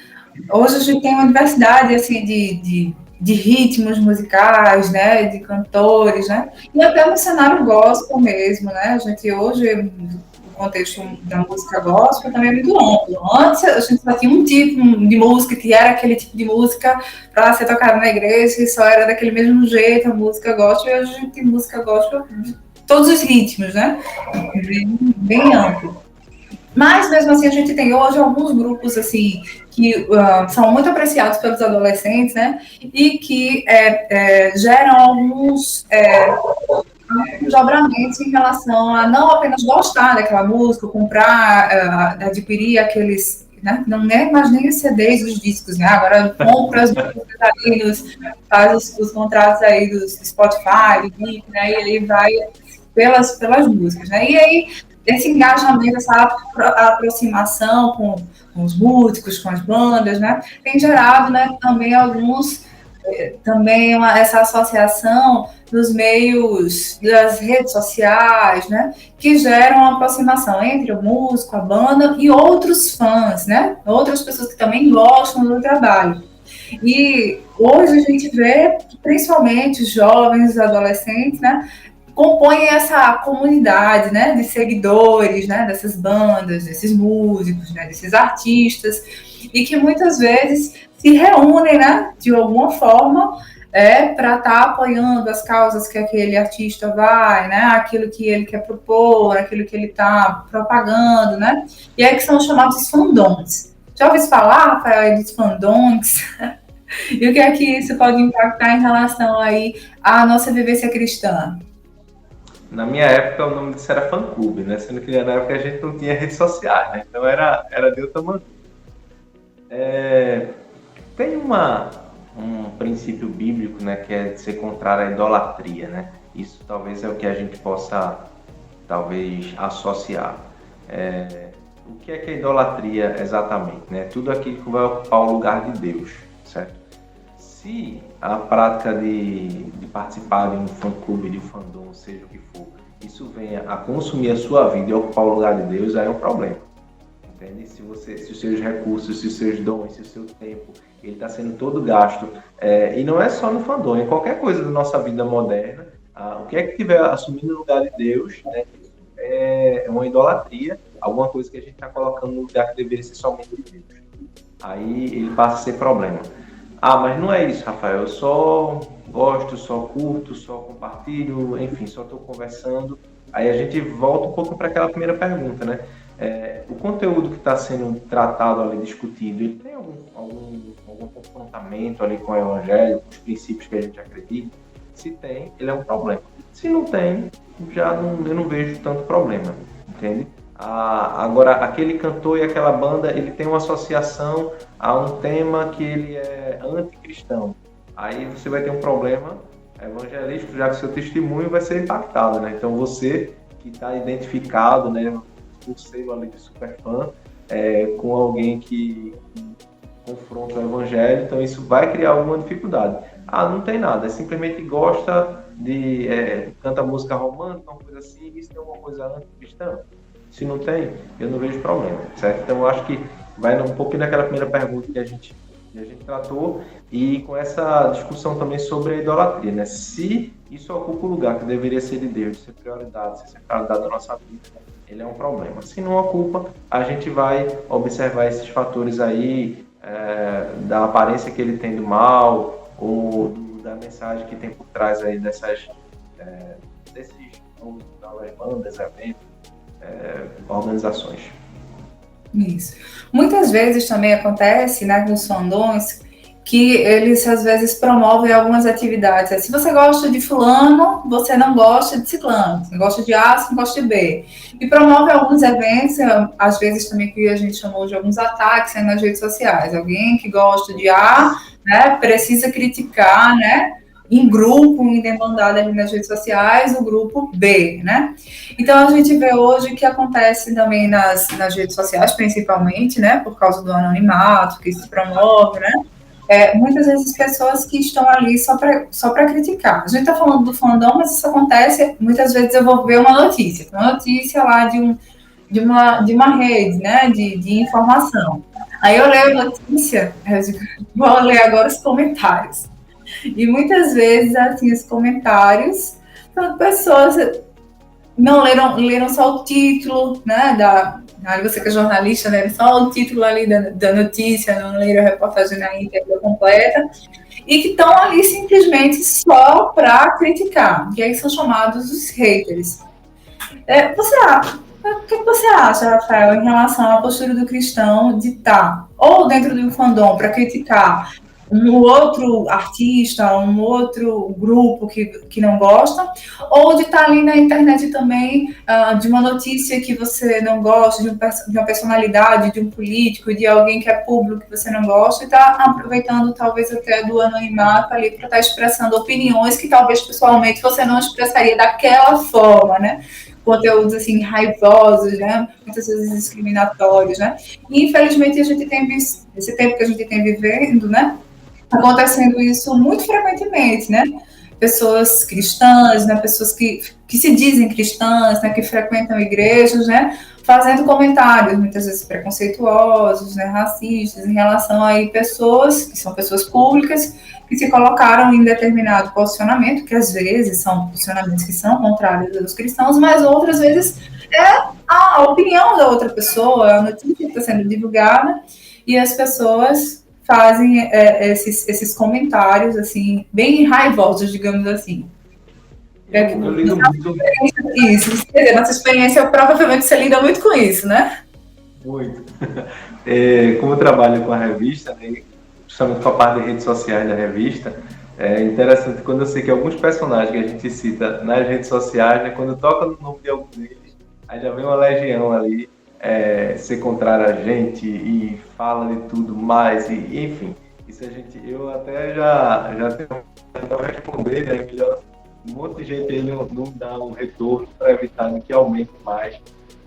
Hoje a gente tem uma diversidade, assim, de ritmos musicais, né, de cantores, né? E até no cenário gospel mesmo, né? A gente hoje, o contexto da música gospel também é muito amplo. Antes a gente só tinha um tipo de música que era aquele tipo de música para ser tocada na igreja e só era daquele mesmo jeito a música gospel, e hoje a gente tem música gospel de todos os ritmos, né? Bem amplo. Mas, mesmo assim, a gente tem hoje alguns grupos, assim, que são muito apreciados pelos adolescentes, né? E que geram alguns desdobramentos em relação a não apenas gostar daquela música, comprar, adquirir aqueles, né? Não é mais nem os CDs, os discos, né? Agora compra as músicas aí, faz os contratos aí do Spotify, do Deep, né? E ele vai pelas músicas, né? E aí, esse engajamento, essa aproximação com os músicos, com as bandas, né, tem gerado, né, também essa associação nos meios das redes sociais, né, que geram uma aproximação entre o músico, a banda e outros fãs, né, outras pessoas que também gostam do trabalho. E hoje a gente vê, principalmente os jovens, os adolescentes, né, compõem essa comunidade, né, de seguidores, né, dessas bandas, desses músicos, né, desses artistas, e que muitas vezes se reúnem, né, de alguma forma, para estar apoiando as causas que aquele artista vai, né, aquilo que ele quer propor, aquilo que ele está propagando, né, e aí que são chamados fandoms. Já ouviu falar, Rafael, dos fandoms? E o que é que isso pode impactar em relação aí à nossa vivência cristã? Na minha época, o nome disso era fã-clube, né? Sendo que na época a gente não tinha redes sociais, né? Então era de outra maneira. Tem um princípio bíblico, né? Que é de ser contrário à idolatria, né? Isso talvez é o que a gente possa, talvez, associar. O que é idolatria exatamente, né? Tudo aquilo que vai ocupar o lugar de Deus, certo? Se a prática de participar de um fã-clube, de fandom, seja o que for, isso venha a consumir a sua vida e ocupar o lugar de Deus, aí é um problema. Entende? Se os seus recursos, se os seus dons, se o seu tempo, ele está sendo todo gasto, e não é só no fandom, em qualquer coisa da nossa vida moderna, o que é que estiver assumindo o lugar de Deus, né, é uma idolatria, alguma coisa que a gente está colocando no lugar que deveria ser somente de Deus. Aí ele passa a ser problema. Mas não é isso, Rafael, eu só gosto, só curto, só compartilho, enfim, só estou conversando. Aí a gente volta um pouco para aquela primeira pergunta, né? O conteúdo que está sendo tratado ali, discutido, ele tem algum confrontamento ali com o Evangelho, com os princípios que a gente acredita? Se tem, ele é um problema. Se não tem, eu não vejo tanto problema, entende? Agora, aquele cantor e aquela banda, ele tem uma associação a um tema que ele é anticristão. Aí você vai ter um problema evangelístico, já que seu testemunho vai ser impactado, né? Então você que está identificado, né, por ser ali de superfã, com alguém que confronta o evangelho, então isso vai criar alguma dificuldade. Não tem nada, simplesmente gosta de canta música romântica, uma coisa assim, isso tem alguma coisa anticristã? Se não tem, eu não vejo problema, certo? Então eu acho que vai um pouquinho naquela primeira pergunta que a gente tratou, e com essa discussão também sobre a idolatria, né? Se isso ocupa o lugar que deveria ser de Deus, de ser prioridade, ser centralidade da nossa vida, ele é um problema. Se não ocupa, a gente vai observar esses fatores aí, da aparência que ele tem do mal, ou da mensagem que tem por trás aí desses novas bandas, eventos, organizações. Isso. Muitas vezes também acontece, né, nos fandoms, que eles às vezes promovem algumas atividades. Se você gosta de fulano, você não gosta de ciclano. Você gosta de A, você não gosta de B. E promove alguns eventos, às vezes também que a gente chamou de alguns ataques, né, nas redes sociais. Alguém que gosta de A, né, precisa criticar, né, em grupo, em demandada ali nas redes sociais, o grupo B, né? Então, a gente vê hoje que acontece também nas redes sociais, principalmente, né, por causa do anonimato que se promove, né? muitas vezes pessoas que estão ali só para criticar. A gente está falando do fandom, mas isso acontece, muitas vezes eu vou ver uma notícia lá de uma rede, né, de informação. Aí eu leio a notícia, eu digo, vou ler agora os comentários. E muitas vezes, assim, os comentários são pessoas não leram só o título, né, aí você que é jornalista, né, só o título ali da notícia, não leram a reportagem na íntegra completa, e que estão ali simplesmente só para criticar, e aí são chamados os haters. O que você acha, Rafael, em relação à postura do cristão de estar ou dentro de um fandom para criticar um outro artista, um outro grupo que não gosta, ou de estar ali na internet também de uma notícia que você não gosta, de uma personalidade, de um político, de alguém que é público que você não gosta, e está aproveitando talvez até do anonimato ali para estar expressando opiniões que talvez pessoalmente você não expressaria daquela forma, né? Conteúdos assim raivosos, né? Muitas vezes discriminatórios, né? E infelizmente a gente tem visto, esse tempo que a gente tem vivendo, né? Acontecendo isso muito frequentemente, né? Pessoas cristãs, né? Pessoas que se dizem cristãs, né? Que frequentam igrejas, né? Fazendo comentários, muitas vezes preconceituosos, né? Racistas, em relação a pessoas que são pessoas públicas que se colocaram em determinado posicionamento, que às vezes são posicionamentos que são contrários aos cristãos, mas outras vezes é a opinião da outra pessoa, a notícia que está sendo divulgada, e as pessoas fazem esses comentários, assim, bem raivosos, digamos assim. Eu lido muito. Isso, quer dizer, nossa experiência, provavelmente você lida muito com isso, né? Muito. Como eu trabalho com a revista, né, justamente com a parte de redes sociais da revista, é interessante quando eu sei que alguns personagens que a gente cita nas redes sociais, né, quando toca no nome de algum deles, aí já vem uma legião ali ser contrária a gente e fala de tudo mais, e enfim, isso eu até já tenho que responder, né, melhor um monte de gente aí não dá um retorno para evitar que aumente mais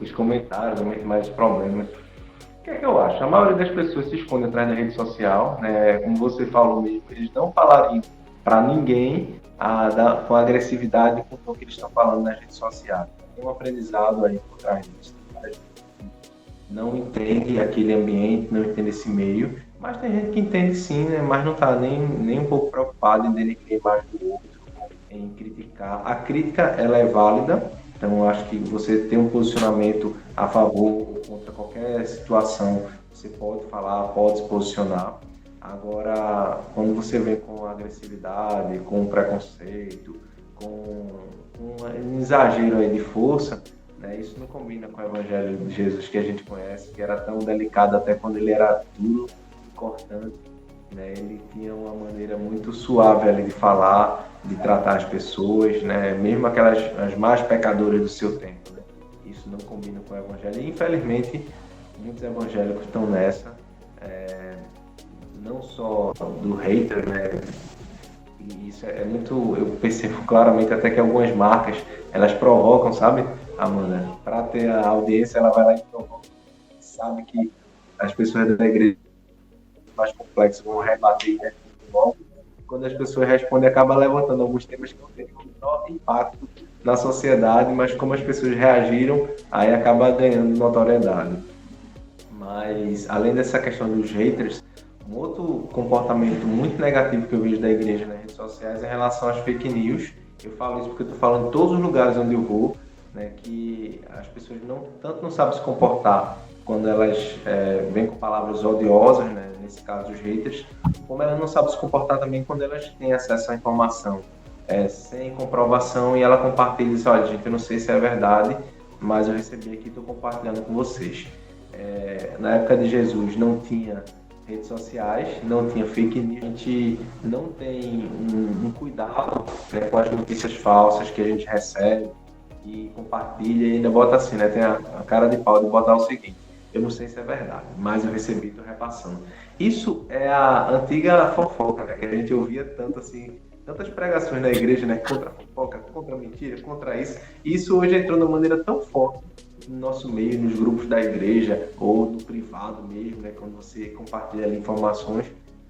os comentários, aumente mais os problemas. O que é que eu acho? A maioria das pessoas se esconde atrás da rede social, né? Como você falou mesmo, eles não falariam para ninguém com a agressividade com o que eles estão falando nas redes sociais. Tem um aprendizado aí por trás disso. Não entende aquele ambiente, não entende esse meio, mas tem gente que entende sim, né? Mas não está nem um pouco preocupado em denegrir a imagem do outro, em criticar. A crítica, ela é válida, então eu acho que você tem um posicionamento a favor ou contra qualquer situação, você pode falar, pode se posicionar. Agora, quando você vem com agressividade, com preconceito, com um exagero aí de força, né, isso não combina com o Evangelho de Jesus que a gente conhece, que era tão delicado até quando ele era duro e cortante. Né, ele tinha uma maneira muito suave ali de falar, de tratar as pessoas, né, mesmo as mais pecadoras do seu tempo. Né, isso não combina com o Evangelho. E, infelizmente, muitos evangélicos estão nessa, não só do hater, né, e isso é muito, eu percebo claramente até que algumas marcas, elas provocam, sabe, Amanda? Para ter a audiência, ela vai lá e provoca. Sabe que as pessoas da igreja mais complexos vão rebater, né? Quando as pessoas respondem, acaba levantando alguns temas que não têm um enorme impacto na sociedade, mas como as pessoas reagiram, aí acaba ganhando notoriedade. Mas, além dessa questão dos haters, um outro comportamento muito negativo que eu vejo da igreja nas redes sociais é em relação às fake news. Eu falo isso porque eu estou falando em todos os lugares onde eu vou, né, que as pessoas não sabem se comportar quando elas vêm com palavras odiosas, né, nesse caso os haters, como elas não sabem se comportar também quando elas têm acesso à informação sem comprovação e ela compartilha e diz, olha gente, eu não sei se é verdade, mas eu recebi aqui e estou compartilhando com vocês. Na época de Jesus não tinha redes sociais, não tinha fake news, a gente não tem um cuidado, né, com as notícias falsas que a gente recebe e compartilha e ainda bota assim, né, tem a cara de pau de botar o seguinte, eu não sei se é verdade, mas eu recebi, estou repassando. Isso é a antiga fofoca, né, que a gente ouvia tanto assim, tantas pregações na igreja, né, contra a fofoca, contra a mentira, contra isso, e isso hoje entrou de uma maneira tão forte no nosso meio, nos grupos da igreja, ou no privado mesmo, né, quando você compartilha ali informações,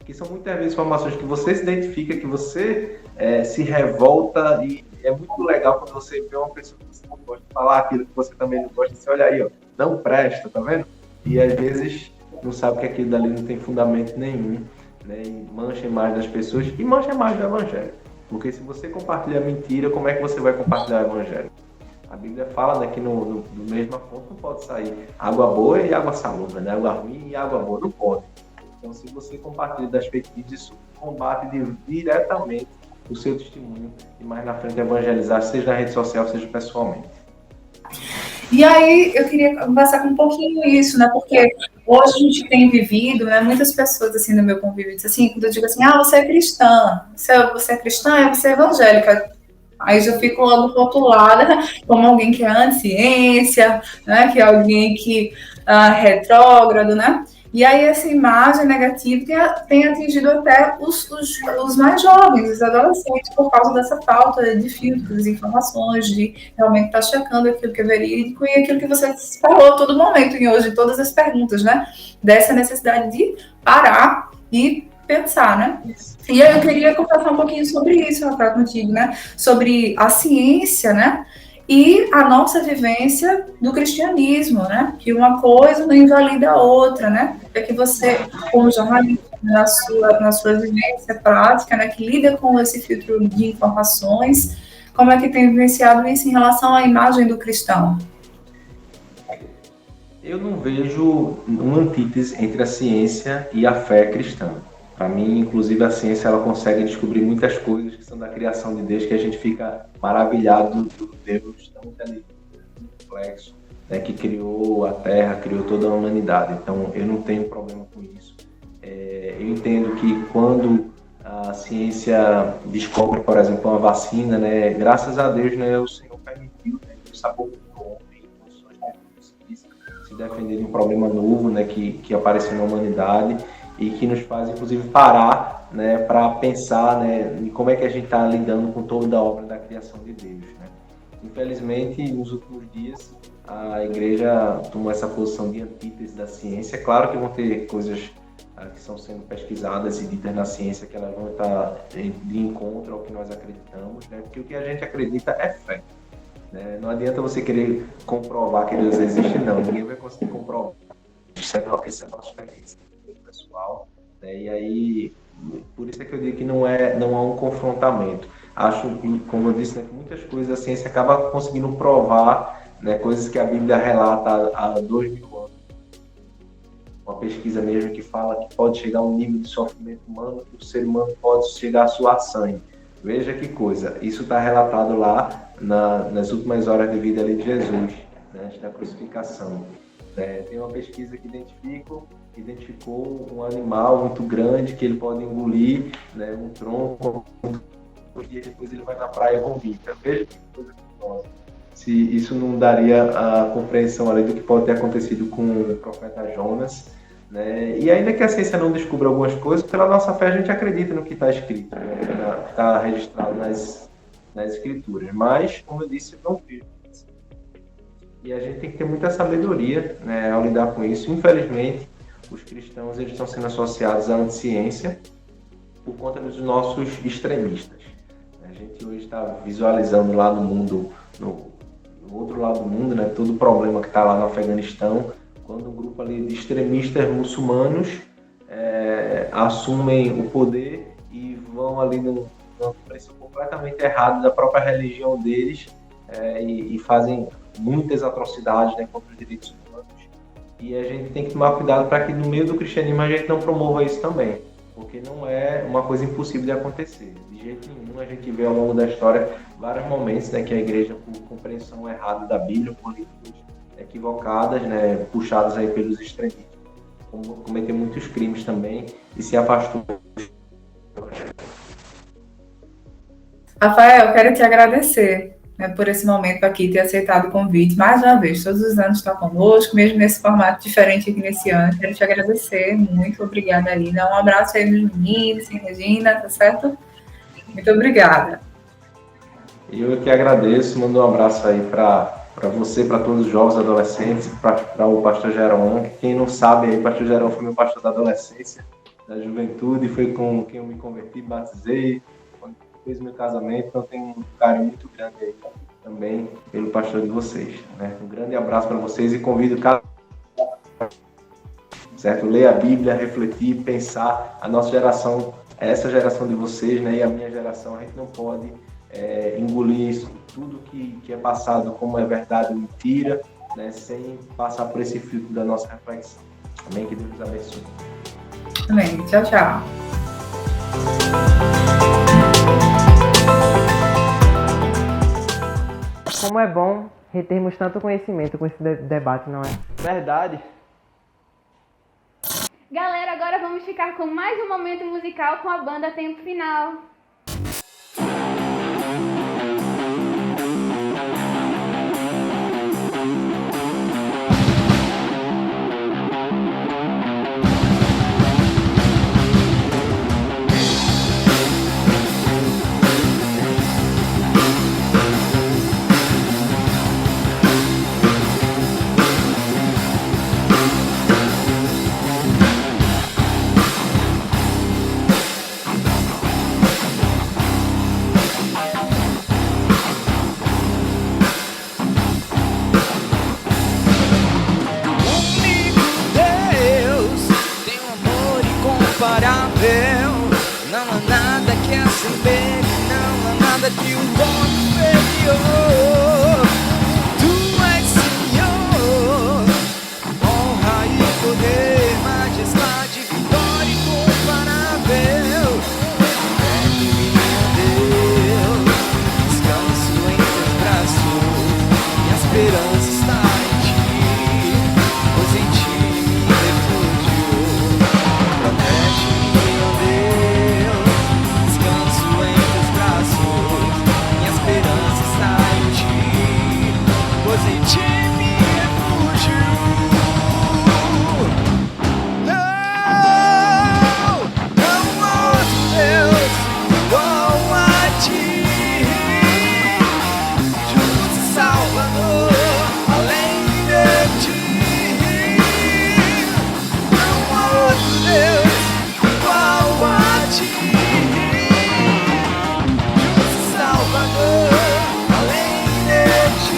que são muitas vezes informações que você se identifica, que você se revolta, e é muito legal quando você vê uma pessoa que você não gosta de falar aquilo que você também não gosta, você olha aí, ó, não presta, tá vendo? E às vezes não sabe que aquilo dali não tem fundamento nenhum, né? E mancha a imagem das pessoas e mancha a imagem do Evangelho. Porque se você compartilha mentira, como é que você vai compartilhar o Evangelho? A Bíblia fala, né, que no mesma fonte não pode sair água boa e água salobra, né? Água ruim e água boa, não pode. Então, se você compartilha das fake news, isso combate diretamente o seu testemunho e mais na frente evangelizar, seja na rede social, seja pessoalmente. E aí, eu queria conversar com um pouquinho isso, né? Porque hoje a gente tem vivido, né? Muitas pessoas, assim, no meu convívio, dizem assim, quando eu digo assim, você é cristã. Você é cristã, você é evangélica. Aí já fico logo rotulada como alguém que é anti-ciência, né? Que é alguém que é retrógrado, né? E aí essa imagem negativa tem atingido até os mais jovens, os adolescentes, por causa dessa falta de filtro, das informações, de realmente estar checando aquilo que é verídico e aquilo que você falou a todo momento e hoje, todas as perguntas, né? Dessa necessidade de parar e pensar, né? E aí eu queria conversar um pouquinho sobre isso, Rafael, contigo, né? Sobre a ciência, né? E a nossa vivência do cristianismo, né? Que uma coisa não invalida a outra, né? É que você, como jornalista, na sua vivência prática, né? Que lida com esse filtro de informações, como é que tem vivenciado isso em relação à imagem do cristão? Eu não vejo uma antítese entre a ciência e a fé cristã. Para mim, inclusive, a ciência ela consegue descobrir muitas coisas que são da criação de Deus, que a gente fica maravilhado do Deus tão inteligente, complexo, né, que criou a Terra, criou toda a humanidade. Então, eu não tenho problema com isso. Eu entendo que quando a ciência descobre, por exemplo, uma vacina, né, graças a Deus, né, o Senhor permitiu, né, que o sabor do homem, se defender de um problema novo, né, que apareceu na humanidade, e que nos faz, inclusive, parar, né, para pensar, né, em como é que a gente está lidando com toda a obra da criação de Deus, né. Infelizmente, nos últimos dias, a igreja tomou essa posição de antítese da ciência. Claro que vão ter coisas que estão sendo pesquisadas e ditas na ciência que elas vão estar de encontro ao que nós acreditamos, né, porque o que a gente acredita é fé. Né. Não adianta você querer comprovar que Deus existe, não. Ninguém vai conseguir comprovar. Isso é nossa experiência pessoal, né? E aí, por isso é que eu digo que não há um confrontamento. Acho que, como eu disse, né, que muitas coisas a ciência acaba conseguindo provar, né, coisas que a Bíblia relata há 2000 anos. Uma pesquisa mesmo que fala que pode chegar a um nível de sofrimento humano que o ser humano pode chegar a suar sangue. Veja que coisa, isso está relatado lá nas últimas horas de vida ali de Jesus, né, antes da crucificação. Tem uma pesquisa que identificou um animal muito grande que ele pode engolir, né, um tronco, e depois ele vai na praia e vomita. Veja que coisa curiosa. Se isso não daria a compreensão ali do que pode ter acontecido com o profeta Jonas, né? E ainda que a ciência não descubra algumas coisas, pela nossa fé a gente acredita no que está escrito, né, que está registrado nas escrituras. Mas, como eu disse, não vejo. E a gente tem que ter muita sabedoria, né, ao lidar com isso. Infelizmente, os cristãos eles estão sendo associados à anticiência por conta dos nossos extremistas. A gente hoje está visualizando lá no mundo, no outro lado do mundo, né, todo o problema que está lá no Afeganistão, quando um grupo ali de extremistas muçulmanos assumem o poder e vão ali numa compreensão completamente errada da própria religião deles e fazem muitas atrocidades, né, contra os direitos humanos. E a gente tem que tomar cuidado para que no meio do cristianismo a gente não promova isso também, porque não é uma coisa impossível de acontecer. De jeito nenhum, a gente vê ao longo da história vários momentos, né, que a igreja, por compreensão errada da Bíblia, políticas equivocadas, né, puxadas aí pelos extremistas, cometeu muitos crimes também e se afastou. Rafael, eu quero te agradecer, né, por esse momento aqui, ter aceitado o convite. Mais uma vez, todos os anos está conosco, mesmo nesse formato diferente aqui nesse ano. Quero te agradecer, muito obrigada, Alina. Um abraço aí nos meninos, em Regina, tá certo? Muito obrigada. Eu que agradeço, mando um abraço aí para você, para todos os jovens adolescentes, para o pastor Gerão, que quem não sabe aí, o pastor Gerão foi meu pastor da adolescência, da juventude, foi com quem eu me converti, batizei, quando fiz meu casamento, então tenho um carinho muito grande aí também pelo pastor de vocês, né? Um grande abraço para vocês e convido cada certo? Ler a Bíblia, refletir, pensar. A nossa geração, essa geração de vocês, né, e a minha geração, a gente não pode engolir isso, tudo que é passado como é verdade ou mentira, né, sem passar por esse filtro da nossa reflexão. Amém? Que Deus nos abençoe. Amém. Tchau, tchau. Como é bom retermos tanto conhecimento com esse debate, não é? Verdade. Galera, agora vamos ficar com mais um momento musical com a banda Tempo Final. Não há nada que assemelhe, não há nada que o dom superior. Tu és Senhor, honra e poder, majestade, vitória incomparável. É minha Deus, descanso em teus braços, minha esperança está em ti, pois em ti me refúgio. Protege-me, em ti me refúgio. Não há outro Deus igual a ti, justo e salvador, além de ti. Não há outro Deus igual a ti, justo e salvador, além de ti.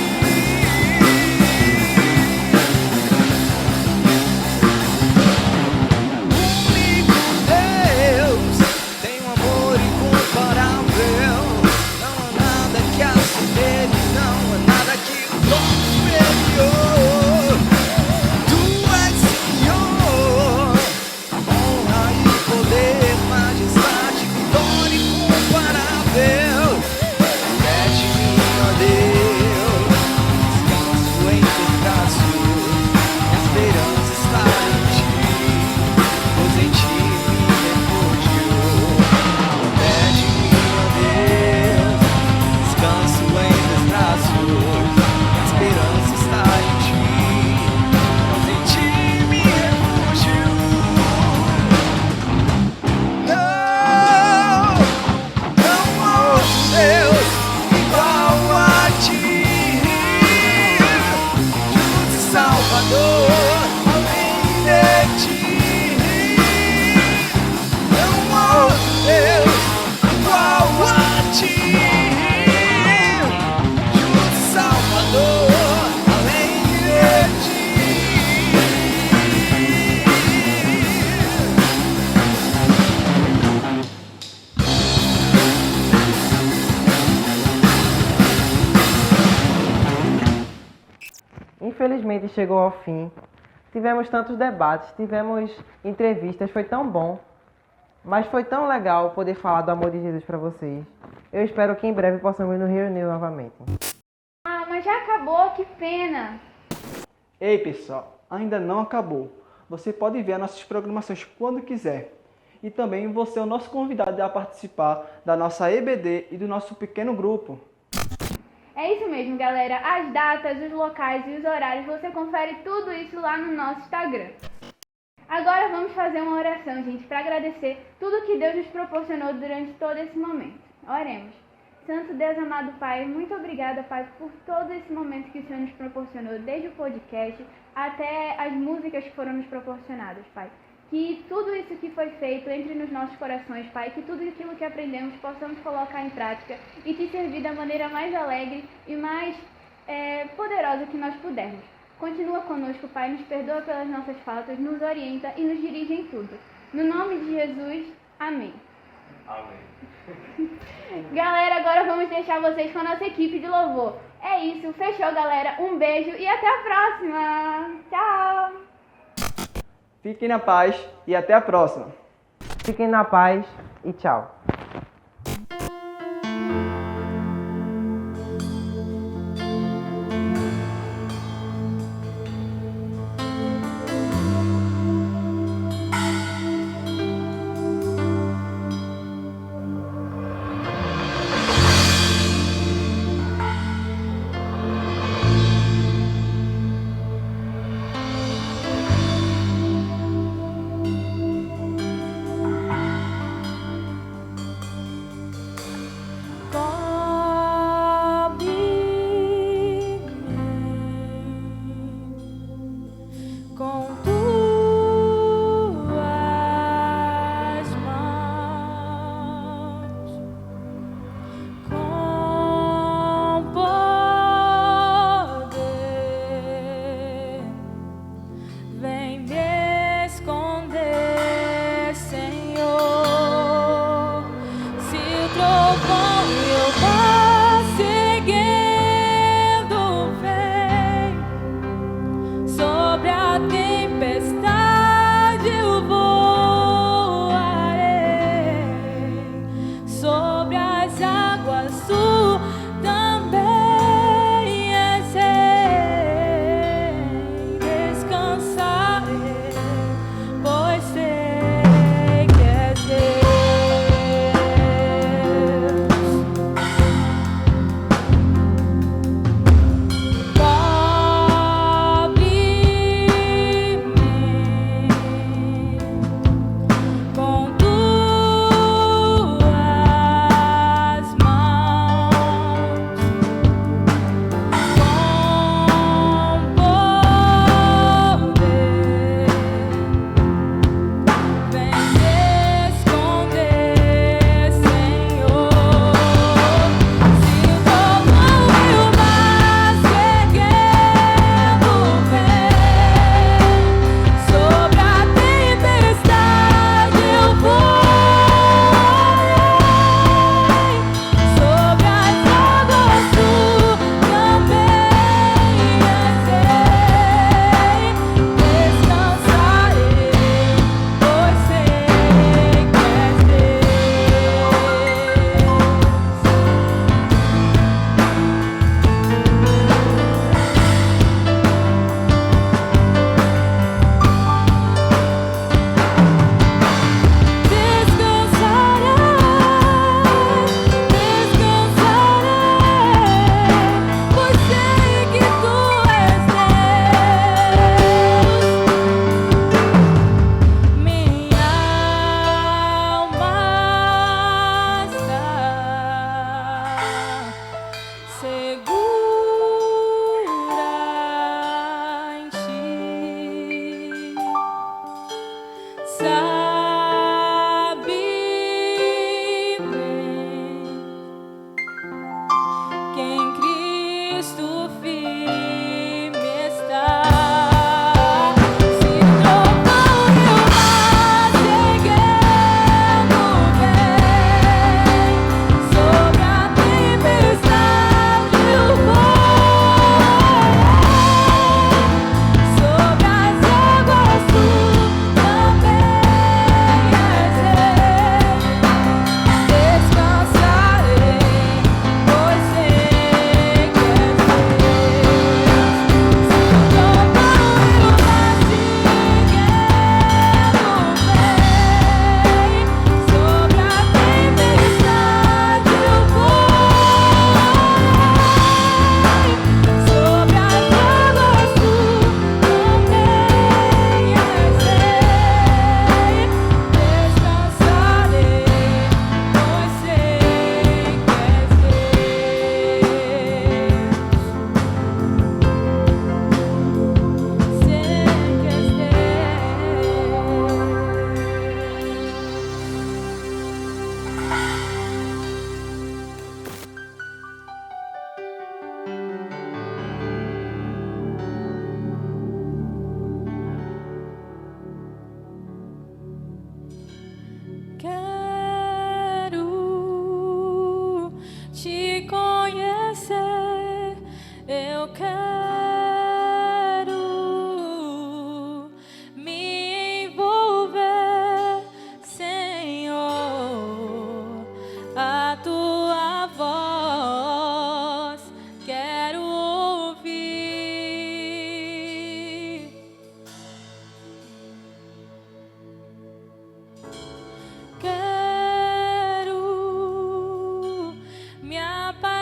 Infelizmente chegou ao fim. Tivemos tantos debates, tivemos entrevistas, foi tão bom. Mas foi tão legal poder falar do amor de Jesus para vocês. Eu espero que em breve possamos nos reunir novamente. Ah, mas já acabou, que pena! Ei pessoal, ainda não acabou. Você pode ver as nossas programações quando quiser. E também você é o nosso convidado a participar da nossa EBD e do nosso pequeno grupo. É isso mesmo, galera. As datas, os locais e os horários, você confere tudo isso lá no nosso Instagram. Agora vamos fazer uma oração, gente, para agradecer tudo que Deus nos proporcionou durante todo esse momento. Oremos. Santo Deus, amado Pai, muito obrigada, Pai, por todo esse momento que o Senhor nos proporcionou, desde o podcast até as músicas que foram nos proporcionadas, Pai. Que tudo isso que foi feito entre nos nossos corações, Pai, que tudo aquilo que aprendemos possamos colocar em prática e te servir da maneira mais alegre e mais poderosa que nós pudermos. Continua conosco, Pai, nos perdoa pelas nossas faltas, nos orienta e nos dirige em tudo. No nome de Jesus, amém. Amém. Galera, agora vamos deixar vocês com a nossa equipe de louvor. É isso, fechou, galera. Um beijo e até a próxima. Tchau. Fiquem na paz e até a próxima. Fiquem na paz e tchau.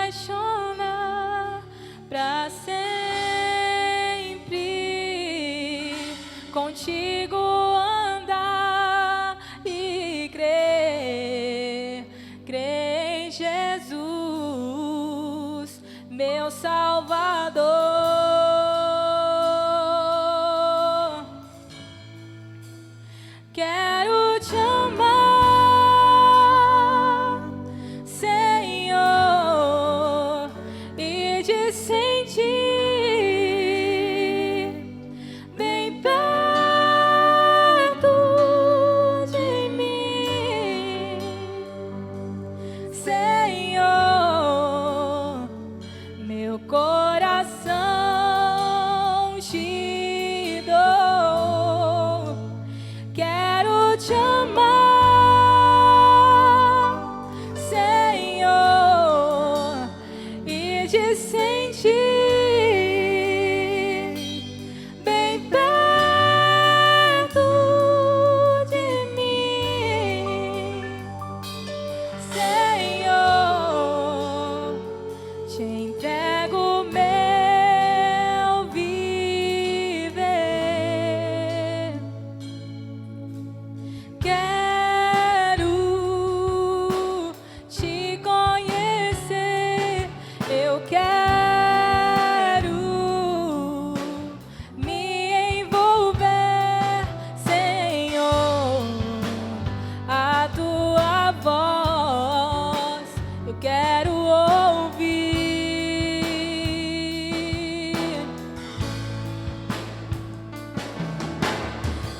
apaixonar pra sempre, contigo andar e crer em Jesus, meu Salvador. Quero te amar, Senhor, e te sentir bem perto de mim, Senhor, meu coração te dou. Quero te amar, Senhor, e te sentir bem perto de mim, Senhor, te entrego meu viver. Quero te conhecer, eu quero me envolver, Senhor, a tua voz eu quero ouvir.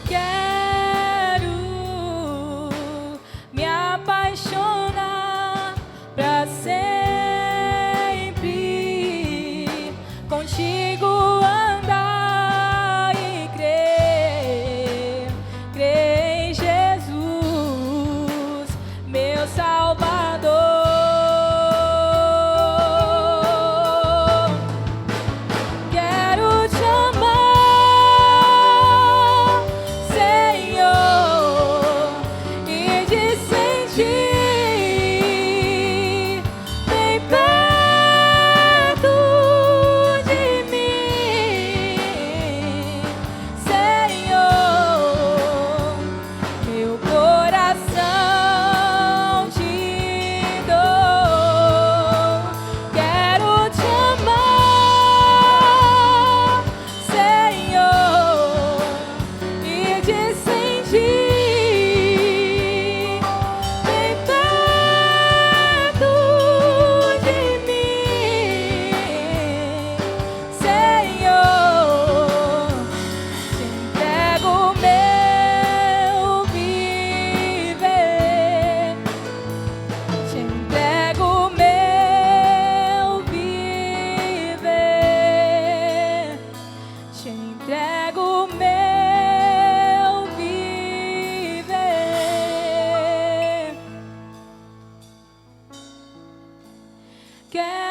Quero me apaixonar pra sempre, contigo andar e crer em Jesus, meu Salvador. Quero te amar, Senhor, e te sentir bem perto de mim, Senhor, meu coração te dou. Quero te amar, Senhor, e te sentir bem perto de mim, Senhor, te entrego meu viver, te entrego meu viver, te entrego meu viver.